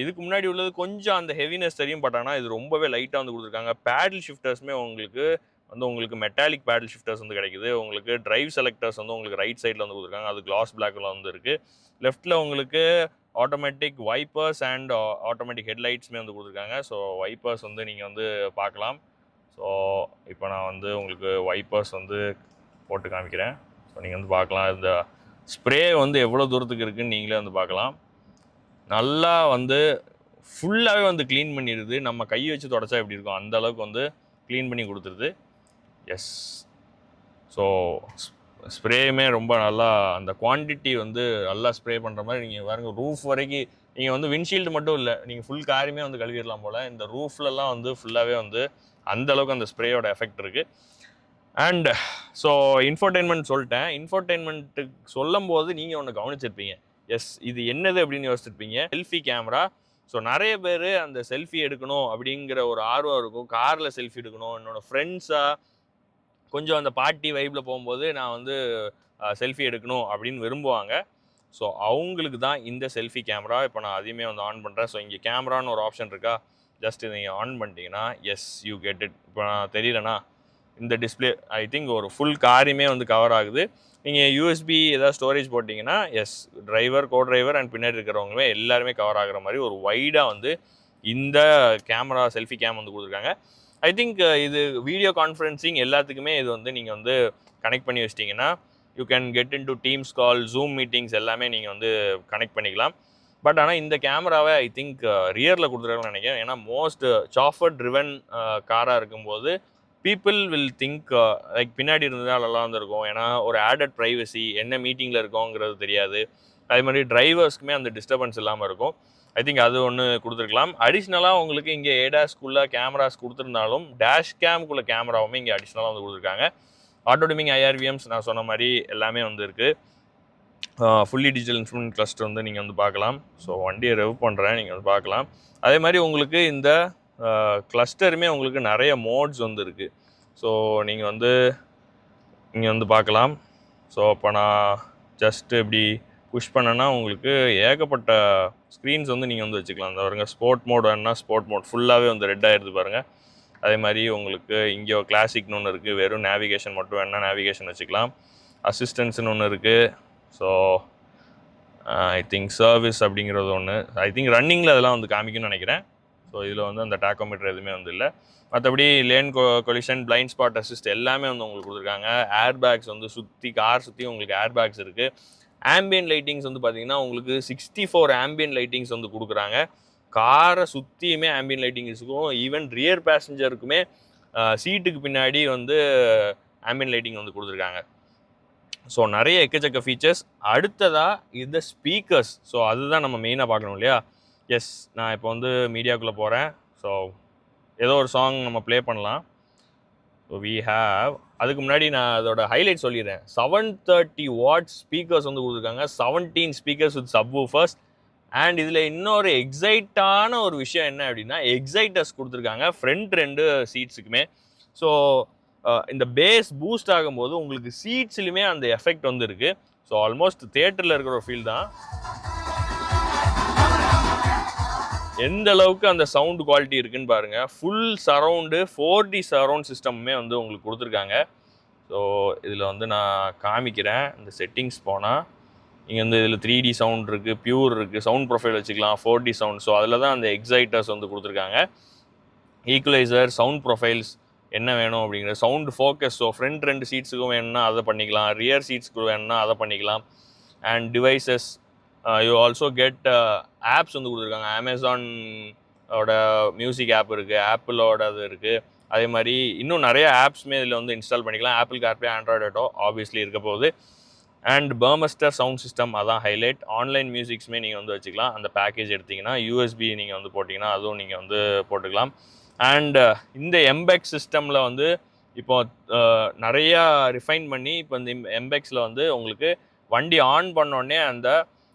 இதுக்கு முன்னாடி உள்ளது கொஞ்சம் அந்த ஹெவினஸ் தெரியும், பட் ஆனால் இது ரொம்பவே லைட்டாக வந்து கொடுத்துருக்காங்க. பேடில் ஷிஃப்டர்ஸுமே உங்களுக்கு மெட்டாலிக் பேடில் ஷிஃப்டர்ஸ் வந்து கிடைக்குது. உங்களுக்கு டிரைவ் செலக்டர்ஸ் வந்து உங்களுக்கு ரைட் சைடில் வந்து கொடுத்துருக்காங்க, அது கிளாஸ் பிளாக்கில் வந்து இருக்குது. லெஃப்ட்டில் உங்களுக்கு ஆட்டோமேட்டிக் வைப்பர்ஸ் அண்ட் ஆட்டோமேட்டிக் ஹெட்லைட்ஸுமே வந்து கொடுத்துருக்காங்க. ஸோ வைப்பர்ஸ் வந்து நீங்கள் வந்து பார்க்கலாம். ஸோ இப்போ நான் வந்து உங்களுக்கு வைப்பர்ஸ் வந்து போட்டு காமிக்கிறேன். ஸோ நீங்கள் வந்து பார்க்கலாம், இந்த ஸ்ப்ரே வந்து எவ்வளோ தூரத்துக்கு இருக்குதுன்னு நீங்களே வந்து பார்க்கலாம். நல்லா வந்து ஃபுல்லாகவே வந்து க்ளீன் பண்ணிடுது. நம்ம கை வச்சு தொடச்சா எப்படி இருக்கும் அந்த அளவுக்கு வந்து க்ளீன் பண்ணி கொடுத்துருது. எஸ், ஸோ ஸ்ப்ரேயுமே ரொம்ப நல்லா அந்த குவான்டிட்டி வந்து நல்லா ஸ்ப்ரே பண்ணுற மாதிரி. நீங்கள் பாருங்கள், ரூஃப் வரைக்கும் நீங்கள் வந்து விண்ட்ஷீல்டு மட்டும் இல்லை, நீங்கள் ஃபுல் காருமே வந்து கழுவிடலாம் போல். இந்த ரூஃப்லலாம் வந்து ஃபுல்லாகவே வந்து அந்தளவுக்கு அந்த ஸ்ப்ரேயோட எஃபெக்ட் இருக்குது. அண்ட் ஸோ இன்ஃபோர்டெயின்மெண்ட் சொல்லிட்டேன். இன்ஃபோர்டெயின்மெண்ட்டுக்கு சொல்லும் போது நீங்கள் ஒன்று கவனிச்சிருப்பீங்க. எஸ், இது என்னது அப்படின்னு யோசிச்சிருப்பீங்க. Selfie camera. ஸோ நிறைய பேர் அந்த செல்ஃபி எடுக்கணும் அப்படிங்கிற ஒரு ஆர்வம் இருக்கும். காரில் செல்ஃபி எடுக்கணும், என்னோடய ஃப்ரெண்ட்ஸாக கொஞ்சம் அந்த பார்ட்டி வைப்பில் போகும்போது நான் வந்து செல்ஃபி எடுக்கணும் அப்படின்னு விரும்புவாங்க. ஸோ அவங்களுக்கு தான் இந்த செல்ஃபி கேமரா. இப்போ நான் அதையுமே வந்து ஆன் பண்ணுறேன். ஸோ இங்கே கேமரான்னு ஒரு ஆப்ஷன் இருக்கா, ஜஸ்ட் இதை நீங்கள் ஆன் பண்ணிட்டீங்கன்னா எஸ் யூ கெட் இட். இப்போ நான் தெரியலனா இந்த டிஸ்பிளே ஐ திங்க் ஒரு ஃபுல் காரையுமே வந்து கவர் ஆகுது. நீங்கள் யூஎஸ்பி ஏதாவது ஸ்டோரேஜ் போட்டிங்கன்னா yes, driver, co driver and பின்னாடி இருக்கிறவங்களுமே எல்லாருமே கவர் ஆகிற மாதிரி ஒரு வைடாக வந்து இந்த கேமரா செல்ஃபி கேம் வந்து கொடுத்துருக்காங்க. ஐ திங்க் இது வீடியோ கான்ஃபரன்சிங் எல்லாத்துக்குமே இது வந்து நீங்கள் வந்து கனெக்ட் பண்ணி வச்சிட்டிங்கன்னா you can get in to teams call, zoom meetings எல்லாமே நீங்கள் வந்து கனெக்ட் பண்ணிக்கலாம். பட் ஆனால் இந்த கேமராவை ஐ திங்க் ரியரில் கொடுத்துருக்காங்கன்னு நினைக்கிறேன். ஏன்னா மோஸ்ட் சாஃபர் ட்ரிவன் காராக இருக்கும்போது பீப்புள் வில் திங்க் லைக் பின்னாடி இருந்தால் நல்லா வந்துருக்கும். ஏன்னா ஒரு ஆடட் ப்ரைவசி, என்ன மீட்டிங்கில் இருக்கோங்கிறது தெரியாது. அதே மாதிரி டிரைவர்ஸ்க்குமே அந்த டிஸ்டர்பன்ஸ் இல்லாமல் இருக்கும். ஐ திங்க் அது ஒன்று கொடுத்துருக்கலாம். அடிஷ்னலாக உங்களுக்கு இங்கே ஏடாஸ்குள்ளே கேமராஸ் கொடுத்துருந்தாலும் டேஷ் கேம்குள்ளே கேமராவுமே இங்கே அடிஷ்னலாக வந்து கொடுத்துருக்காங்க. ஆட்டோ டிமிங் ஐஆர்விஎம்ஸ் நான் சொன்ன மாதிரி எல்லாமே வந்து இருக்குது. ஃபுல்லி டிஜிட்டல் இன்ஸ்ட்ருமெண்ட் கிளஸ்டர் வந்து நீங்கள் வந்து பார்க்கலாம். ஸோ வண்டியை ரெவ் பண்ணுறேன், நீங்கள் வந்து பார்க்கலாம். அதே மாதிரி உங்களுக்கு இந்த கிளஸ்டருமே உங்களுக்கு நிறைய மோட்ஸ் வந்து இருக்குது. ஸோ நீங்கள் வந்து பார்க்கலாம். ஸோ இப்போ நான் ஜஸ்ட்டு இப்படி புஷ் பண்ணேன்னா உங்களுக்கு ஏகப்பட்ட ஸ்க்ரீன்ஸ் வந்து நீங்கள் வந்து வச்சுக்கலாம். அந்த பாருங்கள், ஸ்போர்ட் மோட் வேணுன்னா ஸ்போர்ட் மோட் ஃபுல்லாகவே வந்து ரெட் ஆகிடுது பாருங்கள். அதே மாதிரி உங்களுக்கு இங்கே கிளாசிக்னு ஒன்று இருக்குது, வெறும் நேவிகேஷன் மட்டும் வேணுன்னா நேவிகேஷன் வச்சுக்கலாம். அசிஸ்டன்ஸ்னு ஒன்று இருக்குது. ஸோ ஐ திங்க் சர்வீஸ் அப்படிங்கிறது ஒன்று. ஐ திங்க் ரன்னிங்கில் அதெல்லாம் வந்து காமிக்கும்னு நினைக்கிறேன். ஸோ இதில் வந்து அந்த டாக்கோமீட்டர் எதுவுமே வந்து இல்லை. மற்றபடி lane collision, blind spot assist எல்லாமே வந்து உங்களுக்கு கொடுத்துருக்காங்க. ஏர் பேக்ஸ் வந்து கார் சுற்றி உங்களுக்கு ஏர் பேக்ஸ் இருக்குது. ஆம்பியன் லைட்டிங்ஸ் வந்து பார்த்தீங்கன்னா உங்களுக்கு 64 ஆம்பியன் லைட்டிங்ஸ் வந்து கொடுக்குறாங்க. காரை சுற்றியுமே ஆம்பியன் லைட்டிங்ஸ் இருக்கும். ஈவன் ரியர் பேசஞ்சருக்குமே சீட்டுக்கு பின்னாடி வந்து ஆம்பியன் லைட்டிங் வந்து கொடுத்துருக்காங்க. ஸோ நிறைய எக்கச்சக்க ஃபீச்சர்ஸ். அடுத்ததாக இந்த ஸ்பீக்கர்ஸ். ஸோ அதுதான் நம்ம மெயினாக பார்க்கணும் இல்லையா. எஸ், நான் இப்போ வந்து மீடியாக்குள்ளே போகிறேன். ஸோ ஏதோ ஒரு சாங் நம்ம ப்ளே பண்ணலாம். ஸோ வி ஹேவ், அதுக்கு முன்னாடி நான் அதோட ஹைலைட் சொல்லிடுறேன். 730 வாட்ஸ் ஸ்பீக்கர்ஸ் வந்து கொடுத்துருக்காங்க. 17 ஸ்பீக்கர்ஸ் வித் சப்வூஃபர்ஸ். அண்ட் இதில் இன்னொரு எக்ஸைட்டான ஒரு விஷயம் என்ன அப்படின்னா, எக்ஸைட்டர்ஸ் கொடுத்துருக்காங்க ஃப்ரண்ட் 2 சீட்ஸுக்குமே. ஸோ இந்த பேஸ் பூஸ்ட் ஆகும்போது உங்களுக்கு சீட்ஸ்லையுமே அந்த எஃபெக்ட் வந்து இருக்குது. ஸோ ஆல்மோஸ்ட் தியேட்டரில் இருக்கிற ஒரு ஃபீல் தான். எந்த அளவுக்கு அந்த சவுண்ட் குவாலிட்டி இருக்குன்னு பாருங்கள். ஃபுல் சரவுண்டு 4D சரவுண்ட் சிஸ்டமுமே வந்து உங்களுக்கு கொடுத்துருக்காங்க. ஸோ இதில் வந்து நான் காமிக்கிறேன். இந்த செட்டிங்ஸ் போனால் இங்கே வந்து இதில் 3D சவுண்ட் இருக்குது, பியூர் இருக்குது, சவுண்ட் ப்ரொஃபைல் வச்சுக்கலாம், 4D சவுண்ட். ஸோ அதில் தான் அந்த எக்ஸைட்டர்ஸ் வந்து கொடுத்துருக்காங்க. ஈக்குவலைசர், சவுண்ட் ப்ரொஃபைல்ஸ் என்ன வேணும் அப்படிங்கிற, சவுண்ட் ஃபோக்கஸ். ஸோ ஃப்ரண்ட் 2 சீட்ஸுக்கும் வேணும்னா அதை பண்ணிக்கலாம், ரியர் சீட்ஸுக்கு வேணும்னா அதை பண்ணிக்கலாம். And devices, you also get apps வந்து கொடுத்துருக்காங்க. அமேசானோட மியூசிக் ஆப் இருக்குது, ஆப்பிளோட அது இருக்குது. அதே மாதிரி இன்னும் நிறைய ஆப்ஸுமே இதில் வந்து இன்ஸ்டால் பண்ணிக்கலாம். Apple CarPlay, Android auto obviously இருக்க போகுது. அண்ட் பர்மஸ்டர் சவுண்ட் சிஸ்டம் அதான் ஹைலைட். ஆன்லைன் மியூசிக்ஸுமே நீங்கள் வந்து வச்சுக்கலாம். அந்த பேக்கேஜ் எடுத்திங்கன்னா யூஎஸ்பி நீங்கள் வந்து போட்டிங்கன்னா அதுவும் நீங்கள் வந்து போட்டுக்கலாம். அண்ட் இந்த எம்பெக்ஸ் சிஸ்டமில் வந்து இப்போ நிறையா ரிஃபைன் பண்ணி இப்போ இந்த எம்பெக்ஸில் வந்து உங்களுக்கு வண்டி ஆன் பண்ணோடனே அந்த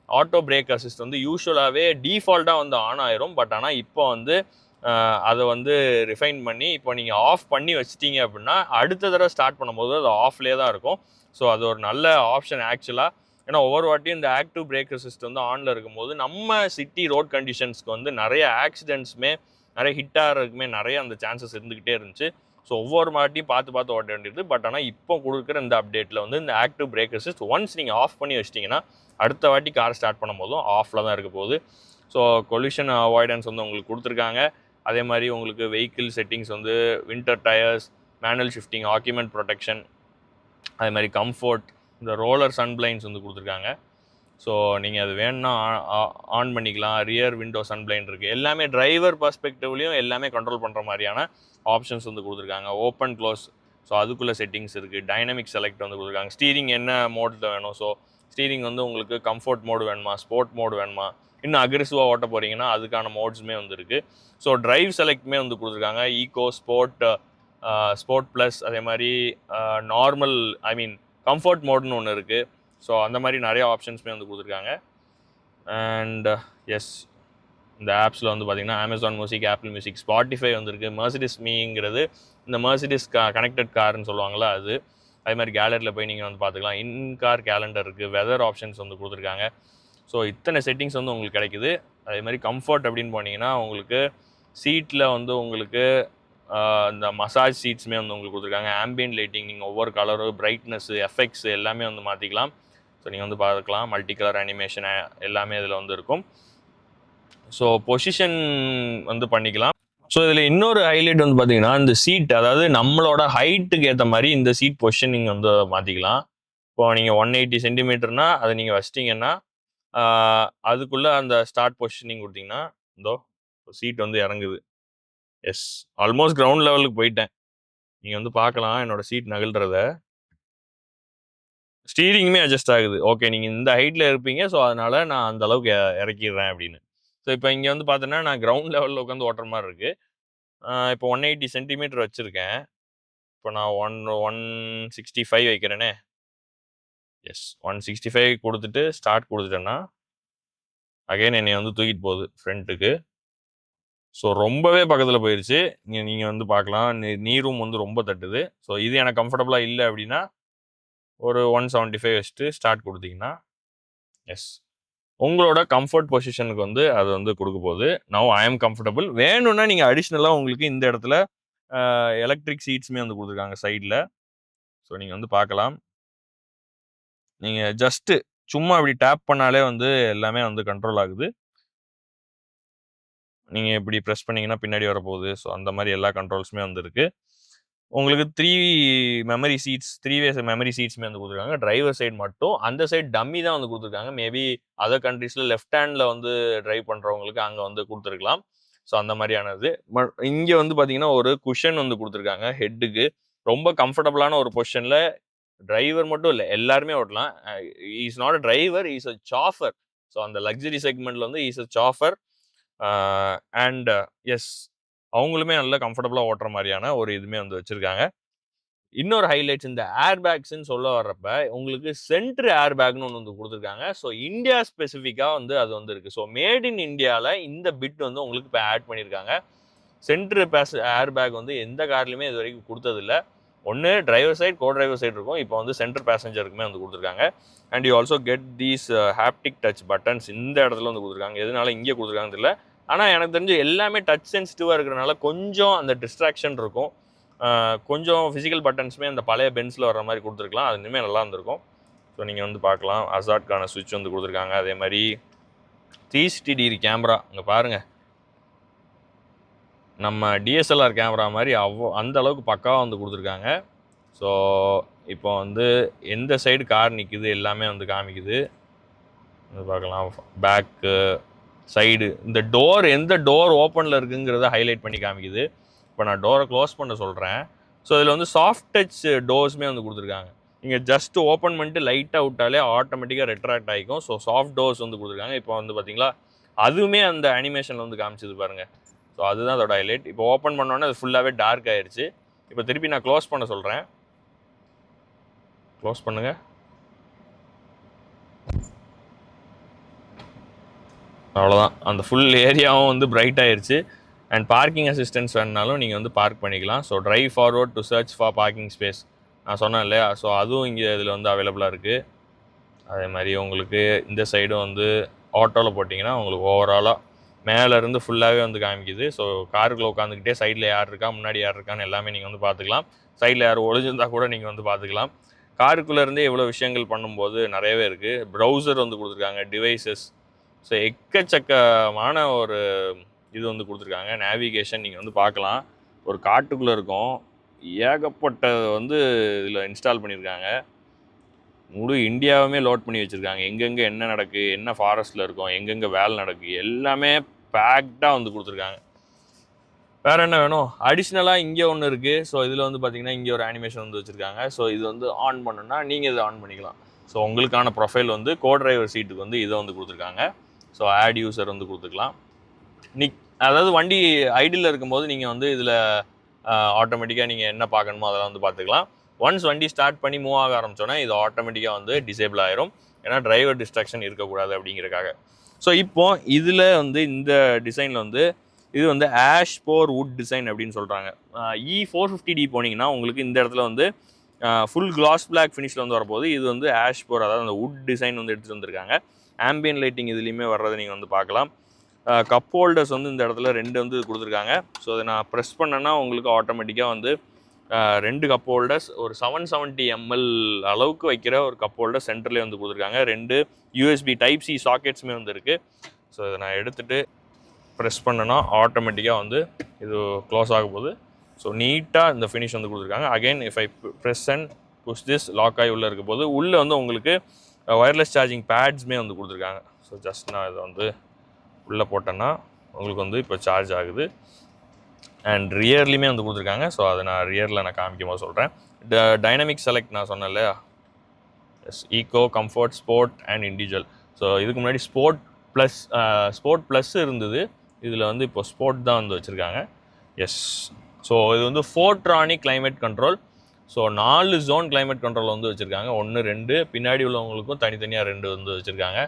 ஆட்டோ பிரேக் அசிஸ்ட் வந்து யூஸ்வலாகவே டீஃபால்ட்டாக வந்து ஆன் ஆயிரும். பட் ஆனால் இப்போ வந்து அதை வந்து ரிஃபைன் பண்ணி இப்போ நீங்கள் ஆஃப் பண்ணி வச்சிட்டிங்க அப்படின்னா அடுத்த தடவை ஸ்டார்ட் பண்ணும்போது அது ஆஃப்லேயே தான் இருக்கும். ஸோ அது ஒரு நல்ல ஆப்ஷன் ஆக்சுவலாக. ஏன்னா ஒவ்வொரு வாட்டியும் இந்த ஆக்டிவ் பிரேக் அசிஸ்ட் வந்து ஆனில் இருக்கும்போது நம்ம சிட்டி ரோட் கண்டிஷன்ஸ்க்கு வந்து நிறைய ஆக்சிடென்ட்ஸுமே நிறைய ஹிட் ஆகிறதுக்குமே நிறைய அந்த சான்சஸ் இருந்துக்கிட்டே இருந்துச்சு. ஸோ ஒவ்வொரு வாட்டியும் பார்த்து ஓட்ட வேண்டியது. பட் ஆனால் இப்போ கொடுக்குற இந்த அப்டேட்டில் வந்து இந்த ஆக்டிவ் பிரேக் அசிஸ்ட் ஒன்ஸ் நீங்கள் ஆஃப் பண்ணி வச்சிட்டிங்கன்னா அடுத்த வாட்டி கார் ஸ்டார்ட் பண்ணும் போதும் ஆஃபில் தான் இருக்க போகுது. ஸோ கொலிஷன் அவாய்டன்ஸ் வந்து உங்களுக்கு கொடுத்துருக்காங்க. அதே மாதிரி உங்களுக்கு வெஹிக்கிள் செட்டிங்ஸ் வந்து வின்டர் டயர்ஸ், மேனுவல் ஷிஃப்டிங், ஆக்யூமெண்ட் ப்ரொடெக்ஷன், அதே மாதிரி கம்ஃபர்ட், இந்த ரோலர் சன்பிளைன்ஸ் வந்து கொடுத்துருக்காங்க. ஸோ நீங்கள் அது வேணும்னா ஆன் பண்ணிக்கலாம். ரியர் விண்டோ சன்பிளைன் இருக்குது. எல்லாமே டிரைவர் பர்ஸ்பெக்டிவ்லையும் எல்லாமே கண்ட்ரோல் பண்ணுற மாதிரியான ஆப்ஷன்ஸ் வந்து கொடுத்துருக்காங்க. ஓப்பன் க்ளோஸ், ஸோ அதுக்குள்ளே செட்டிங்ஸ் இருக்குது. டைனமிக் செலக்ட் வந்து கொடுத்துருக்காங்க. ஸ்டீரிங் என்ன மோடில் வேணும், ஸோ ஸ்டீரிங் வந்து உங்களுக்கு கம்ஃபர்ட் மோடு வேணுமா, ஸ்போர்ட் மோடு வேணுமா, இன்னும் அக்ரெசிவாக ஓட்ட போகிறீங்கன்னா அதுக்கான மோட்ஸுமே வந்து இருக்குது. ஸோ டிரைவ் செலக்ட்மே வந்து கொடுத்துருக்காங்க. ஈகோ, ஸ்போர்ட் ப்ளஸ், அதே மாதிரி நார்மல், ஐ மீன் கம்ஃபர்ட் மோட்னு ஒன்று இருக்குது. ஸோ அந்த மாதிரி நிறைய ஆப்ஷன்ஸுமே வந்து கொடுத்துருக்காங்க. அண்ட் எஸ், இந்த ஆப்ஸில் வந்து பார்த்திங்கன்னா Amazon music, apple music, Spotify வந்துருக்கு. மெர்சிடிஸ் மீங்கிறது இந்த மெர்சிடிஸ் கனெக்டட் கார்னு சொல்லுவாங்களா அது. அதே மாதிரி கேலரியில் போய் நீங்கள் வந்து பார்த்துக்கலாம். இன் கார் கேலண்டர் இருக்குது. வெதர் ஆப்ஷன்ஸ் வந்து கொடுத்துருக்காங்க. ஸோ இத்தனை செட்டிங்ஸ் வந்து உங்களுக்கு கிடைக்குது. அதே மாதிரி கம்ஃபர்ட் அப்படின்னு போனீங்கன்னா உங்களுக்கு சீட்டில் வந்து உங்களுக்கு இந்த மசாஜ் சீட்ஸுமே வந்து உங்களுக்கு கொடுத்துருக்காங்க. ஆம்பியன்ட் லைட்டிங், நீங்கள் ஒவ்வொரு கலரு, பிரைட்னஸ்ஸு, எஃபெக்ட்ஸ் எல்லாமே வந்து மாற்றிக்கலாம். ஸோ நீங்கள் வந்து பார்க்கலாம். மல்டி கலர் அனிமேஷன் எல்லாமே இதில் வந்து இருக்கும். ஸோ பொசிஷன் வந்து பண்ணிக்கலாம். ஸோ இதில் இன்னொரு ஹைலைட் வந்து பார்த்தீங்கன்னா இந்த சீட், அதாவது நம்மளோட ஹைட்டுக்கு ஏற்ற மாதிரி இந்த சீட் பொசிஷனிங் வந்து மாற்றிக்கலாம். இப்போ நீங்கள் 180 சென்டிமீட்டர்னா அதை நீங்கள் வச்சிட்டிங்கன்னா அதுக்குள்ளே அந்த ஸ்டார்ட் பொசிஷனிங் கொடுத்தீங்கன்னா இதோ சீட் வந்து இறங்குது. எஸ், ஆல்மோஸ்ட் கிரவுண்ட் லெவலுக்கு போயிட்டேன். நீங்கள் வந்து பார்க்கலாம் என்னோடய சீட் நகல்றத. ஸ்டீரிங்குமே அட்ஜஸ்ட் ஆகுது. ஓகே, நீங்கள் இந்த ஹைட்டில் இருப்பீங்க, ஸோ அதனால் நான் அந்த அளவுக்கு இறக்கிடுறேன் அப்படின்னு. ஸோ இப்போ இங்கே வந்து பார்த்தோன்னா நான் கிரவுண்ட் லெவலில் உட்காந்து ஓட்டுற மாதிரி இருக்குது. இப்போ 180 சென்டிமீட்டர் வச்சுருக்கேன். இப்போ நான் 165 வைக்கிறேனே. எஸ், 165 கொடுத்துட்டு ஸ்டார்ட் கொடுத்துட்டேன்னா அகைன் என்னை வந்து தூக்கிட்டு போகுது ஃப்ரண்ட்டுக்கு. ஸோ ரொம்பவே பக்கத்தில் போயிடுச்சு. நீங்கள் வந்து பார்க்கலாம், நீரும் வந்து ரொம்ப தட்டுது. ஸோ இது எனக்கு கம்ஃபர்டபுளாக இல்லை அப்படின்னா ஒரு 175 வச்சுட்டு ஸ்டார்ட் கொடுத்தீங்கன்னா எஸ், உங்களோட கம்ஃபர்ட் பொசிஷனுக்கு வந்து அது வந்து கொடுக்க போகுது. Now I am comfortable. வேணும்னா நீங்கள் அடிஷ்னலாக உங்களுக்கு இந்த இடத்துல எலக்ட்ரிக் சீட்ஸுமே வந்து கொடுத்துருக்காங்க சைடில். ஸோ நீங்கள் வந்து பார்க்கலாம். நீங்கள் ஜஸ்ட்டு சும்மா இப்படி டேப் பண்ணாலே வந்து எல்லாமே வந்து கண்ட்ரோல் ஆகுது. நீங்கள் இப்படி ப்ரெஸ் பண்ணிங்கன்னா பின்னாடி வரப்போகுது. ஸோ அந்த மாதிரி எல்லா கண்ட்ரோல்ஸுமே வந்து இருக்குது. உங்களுக்கு 3 மெமரி சீட்ஸ், 3 வே மெமரி சீட்ஸுமே வந்து கொடுத்துருக்காங்க. டிரைவர் சைடு மட்டும், அந்த சைடு டம்மி தான் வந்து கொடுத்துருக்காங்க. மேபி அதர் கண்ட்ரீஸில் லெஃப்ட் ஹேண்டில் வந்து ட்ரைவ் பண்ணுறவங்களுக்கு அங்கே வந்து கொடுத்துருக்கலாம். ஸோ அந்த மாதிரியானது. இங்கே வந்து பார்த்தீங்கன்னா ஒரு குஷன் வந்து கொடுத்துருக்காங்க ஹெட்டுக்கு. ரொம்ப கம்ஃபர்டபுளான ஒரு பொசிஷனில் டிரைவர் மட்டும் இல்லை, எல்லாருமே ஓட்டலாம். Is not a driver, is a chauffeur. So அந்த லக்ஸரி செக்மெண்ட்டில் வந்து is a chauffeur. And yes, அவங்களுமே நல்லா கம்ஃபர்டபுளாக ஓட்டுற மாதிரியான ஒரு இதுவுமே வந்து வச்சுருக்காங்க. இன்னொரு ஹைலைட்ஸ், இந்த ஏர் பேக்ஸ்ன்னு சொல்ல வர்றப்ப உங்களுக்கு சென்ட்ரு ஏர் பேக்னு ஒன்று வந்து கொடுத்துருக்காங்க. ஸோ இந்தியா ஸ்பெசிஃபிக்காக வந்து அது வந்து இருக்குது. ஸோ மேட் இன் இந்தியாவில் இந்த பிட் வந்து உங்களுக்கு இப்போ ஆட் பண்ணியிருக்காங்க. சென்ட்ரு ஏர் பேக் வந்து எந்த கார்லையுமே இது வரைக்கும் கொடுத்ததில்ல. ஒன்று டிரைவர் சைடு, கோ டிரைவர் சைடு இருக்கும். இப்போ வந்து சென்டர் பேசஞ்சருக்குமே வந்து கொடுத்துருக்காங்க. And you also get these haptic touch buttons இந்த இடத்துல வந்து கொடுத்துருக்காங்க. எதனால இங்கே கொடுத்துருக்காங்க தெரியல. ஆனால் எனக்கு தெரிஞ்சு எல்லாமே டச் சென்சிட்டிவாக இருக்கிறனால கொஞ்சம் அந்த டிஸ்ட்ராக்ஷன் இருக்கும். கொஞ்சம் ஃபிசிக்கல் பட்டன்ஸுமே அந்த பழைய பென்ஸில் வர மாதிரி கொடுத்துருக்கலாம். அது இனிமேல் நல்லா இருந்திருக்கும். ஸோ நீங்கள் வந்து பார்க்கலாம், அசாட்கான சுவிட்ச் வந்து கொடுத்துருக்காங்க. அதே மாதிரி 360 டிகிரி கேமரா, இங்கே பாருங்கள், நம்ம டிஎஸ்எல்ஆர் கேமரா மாதிரி அந்த அளவுக்கு பக்காவாக வந்து கொடுத்துருக்காங்க. ஸோ இப்போ வந்து எந்த சைடு கார் நிற்குது எல்லாமே வந்து காமிக்குது. பார்க்கலாம், பேக்கு, சைடு, இந்த டோர் எந்த டோர் ஓப்பனில் இருக்குங்கிறத ஹைலைட் பண்ணி காமிக்குது. இப்போ நான் டோரை க்ளோஸ் பண்ண சொல்கிறேன். ஸோ இதில் வந்து சாஃப்ட் டச் டோர்ஸுமே வந்து கொடுத்துருக்காங்க. நீங்கள் ஜஸ்ட் ஓப்பன் பண்ணிட்டு லைட்டாக விட்டாலே ஆட்டோமேட்டிக்காக ரெட்ராக்ட் ஆகிக்கும். ஸோ சாஃப்ட் டோர்ஸ் வந்து கொடுத்துருக்காங்க. இப்போ வந்து பார்த்தீங்களா அதுவுமே அந்த அனிமேஷனில் வந்து காமிச்சது பாருங்கள். ஸோ அதுதான் அதோட ஹைலைட். இப்போ ஓப்பன் பண்ணோன்னே அது ஃபுல்லாகவே டார்க் ஆயிடுச்சு. இப்போ திருப்பி நான் க்ளோஸ் பண்ண சொல்கிறேன். க்ளோஸ் பண்ணுங்கள். அவ்வளோதான், அந்த ஃபுல் ஏரியாவும் வந்து பிரைட் ஆயிடுச்சு. அண்ட் பார்க்கிங் அசிஸ்டன்ஸ் வேணுனாலும் நீங்கள் வந்து பார்க் பண்ணிக்கலாம். So drive forward to search for parking space நான் சொன்னேன் இல்லையா, ஸோ அதுவும் இங்கே இதில் வந்து அவைலபிளாக இருக்குது. அதே மாதிரி உங்களுக்கு இந்த சைடும் வந்து ஆட்டோவில் போட்டிங்கன்னா உங்களுக்கு ஓவராலாக மேலேருந்து ஃபுல்லாகவே வந்து காமிக்குது. ஸோ காருக்குள்ளே உட்காந்துக்கிட்டே சைடில் யார் இருக்கா முன்னாடி யார் இருக்கான்னு எல்லாமே நீங்கள் வந்து பார்த்துக்கலாம். சைடில் யார் ஒளிஞ்சிருந்தால் கூட நீங்கள் வந்து பார்த்துக்கலாம். காருக்குள்ளேருந்தே இவ்வளோ விஷயங்கள் பண்ணும்போது நிறையவே இருக்குது. ப்ரௌசர் வந்து கொடுத்துருக்காங்க, டிவைசஸ், ஸோ எக்கச்சக்கமான ஒரு இது வந்து கொடுத்துருக்காங்க. நேவிகேஷன் நீங்கள் வந்து பார்க்கலாம். ஒரு காட்டுக்குள்ளே இருக்கும், ஏகப்பட்ட வந்து இதில் இன்ஸ்டால் பண்ணியிருக்காங்க. முழு இந்தியாவுமே லோட் பண்ணி வச்சுருக்காங்க. எங்கெங்கே என்ன நடக்குது, என்ன ஃபாரஸ்ட்டில் இருக்கும், எங்கெங்கே வேலை நடக்குது, எல்லாமே பேக்டாக வந்து கொடுத்துருக்காங்க. வேறு என்ன வேணும்? அடிஷ்னலாக இங்கே ஒன்று இருக்குது. ஸோ இதில் வந்து பார்த்திங்கன்னா இங்கே ஒரு அனிமேஷன் வந்து வச்சுருக்காங்க. ஸோ இது வந்து ஆன் பண்ணுன்னா நீங்கள் இதை ஆன் பண்ணிக்கலாம். ஸோ உங்களுக்கான ப்ரொஃபைல் வந்து கோ டிரைவர் சீட்டுக்கு வந்து இதை வந்து கொடுத்துருக்காங்க. ஸோ ஆட் யூசர் வந்து கொடுத்துக்கலாம். அதாவது வண்டி ஐடியில் இருக்கும்போது நீங்கள் வந்து இதில் ஆட்டோமேட்டிக்காக நீங்கள் என்ன பார்க்கணுமோ அதெல்லாம் வந்து பார்த்துக்கலாம். ஒன்ஸ் வண்டி ஸ்டார்ட் பண்ணி மூவ் ஆக ஆரம்பித்தோன்னா இது ஆட்டோமேட்டிக்காக வந்து டிசேபிள் ஆயிரும். ஏன்னா டிரைவர் டிஸ்ட்ராக்ஷன் இருக்கக்கூடாது அப்படிங்கிறக்காக. ஸோ இப்போ இதில் வந்து இந்த டிசைனில் வந்து இது வந்து ஆஷ் போர் வுட் டிசைன் அப்படின்னு சொல்கிறாங்க. E450D போனீங்கன்னா உங்களுக்கு இந்த இடத்துல வந்து ஃபுல் கிளாஸ் பிளாக் ஃபினிஷில் வந்து வரப்போகுது. இது வந்து ஆஷ் போர், அதாவது அந்த வுட் டிசைன் வந்து எடுத்துகிட்டு வந்திருக்காங்க. ஆம்பியன் லைட்டிங் இதுலேயுமே வர்றதை நீங்கள் வந்து பார்க்கலாம். கப் ஹோல்டர்ஸ் வந்து இந்த இடத்துல 2 வந்து கொடுத்துருக்காங்க. ஸோ அதை நான் ப்ரெஸ் பண்ணேன்னா உங்களுக்கு ஆட்டோமேட்டிக்காக வந்து 2 கப் ஹோல்டர்ஸ், ஒரு 770 ml அளவுக்கு வைக்கிற ஒரு கப் ஹோல்டர் சென்டர்லேயே வந்து கொடுத்துருக்காங்க. 2 USB டைப் சி சாக்கெட்ஸுமே வந்து இருக்குது. ஸோ இதை நான் எடுத்துகிட்டு ப்ரெஸ் பண்ணேன்னா ஆட்டோமேட்டிக்காக வந்து இது க்ளோஸ் ஆக போகுது. ஸோ நீட்டாக இந்த ஃபினிஷ் வந்து கொடுத்துருக்காங்க. Again if I press and push this lock ஆகி உள்ளே இருக்க போது உள்ளே வந்து உங்களுக்கு ஒயர்லெஸ் சார்ஜிங் பேட்ஸுமே வந்து கொடுத்துருக்காங்க. ஸோ ஜஸ்ட் நான் இதை வந்து உள்ளே போட்டேன்னா உங்களுக்கு வந்து இப்போ சார்ஜ் ஆகுது. அண்ட் ரியர்லையுமே வந்து கொடுத்துருக்காங்க. ஸோ அதை நான் ரியரில் நான் காமிக்கும் போது சொல்கிறேன். டைனமிக் செலக்ட் நான் சொன்னேன் இல்லையா, eco, comfort, sport and individual. So இதுக்கு முன்னாடி ஸ்போர்ட் ப்ளஸ் இருந்தது. இதில் வந்து இப்போ ஸ்போர்ட் தான் வந்து வச்சுருக்காங்க. எஸ், ஸோ இது வந்து ஃபோர்ட்ரானிக் climate control. So 4 zone climate control வந்து வச்சுருக்காங்க. 1, 2 பின்னாடி உள்ளவங்களுக்கும் தனித்தனியாக 2 வந்து வச்சுருக்காங்க.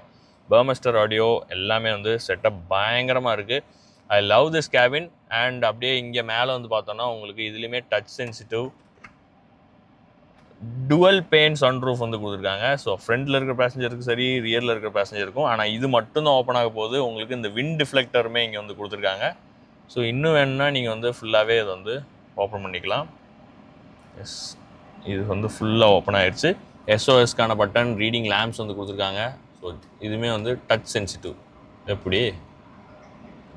பர்மஸ்டர் ஆடியோ எல்லாமே வந்து செட்டப் பயங்கரமாக இருக்குது. I love this cabin. And அப்படியே இங்கே மேலே வந்து பார்த்தோன்னா உங்களுக்கு இதுலேயுமே touch sensitive dual pane sunroof வந்து கொடுத்துருக்காங்க. ஸோ ஃப்ரண்ட்டில் இருக்கிற பேசஞ்சருக்கு சரி, ரியரில் இருக்கிற பேசஞ்சருக்கும். ஆனால் இது மட்டும்தான் ஓப்பன் ஆக போகுது. உங்களுக்கு இந்த விண்ட் டிஃப்ளெக்டருமே இங்கே வந்து கொடுத்துருக்காங்க. ஸோ இன்னும் வேணும்னா நீங்கள் வந்து ஃபுல்லாகவே இதை வந்து ஓப்பன் பண்ணிக்கலாம். எஸ், இது வந்து ஃபுல்லாக ஓப்பன் ஆகிடுச்சு. SOSக்கான பட்டன், ரீடிங் லேம்ப்ஸ் வந்து கொடுத்துருக்காங்க. ஸோ இதுவுமே வந்து டச் சென்சிட்டிவ். எப்படி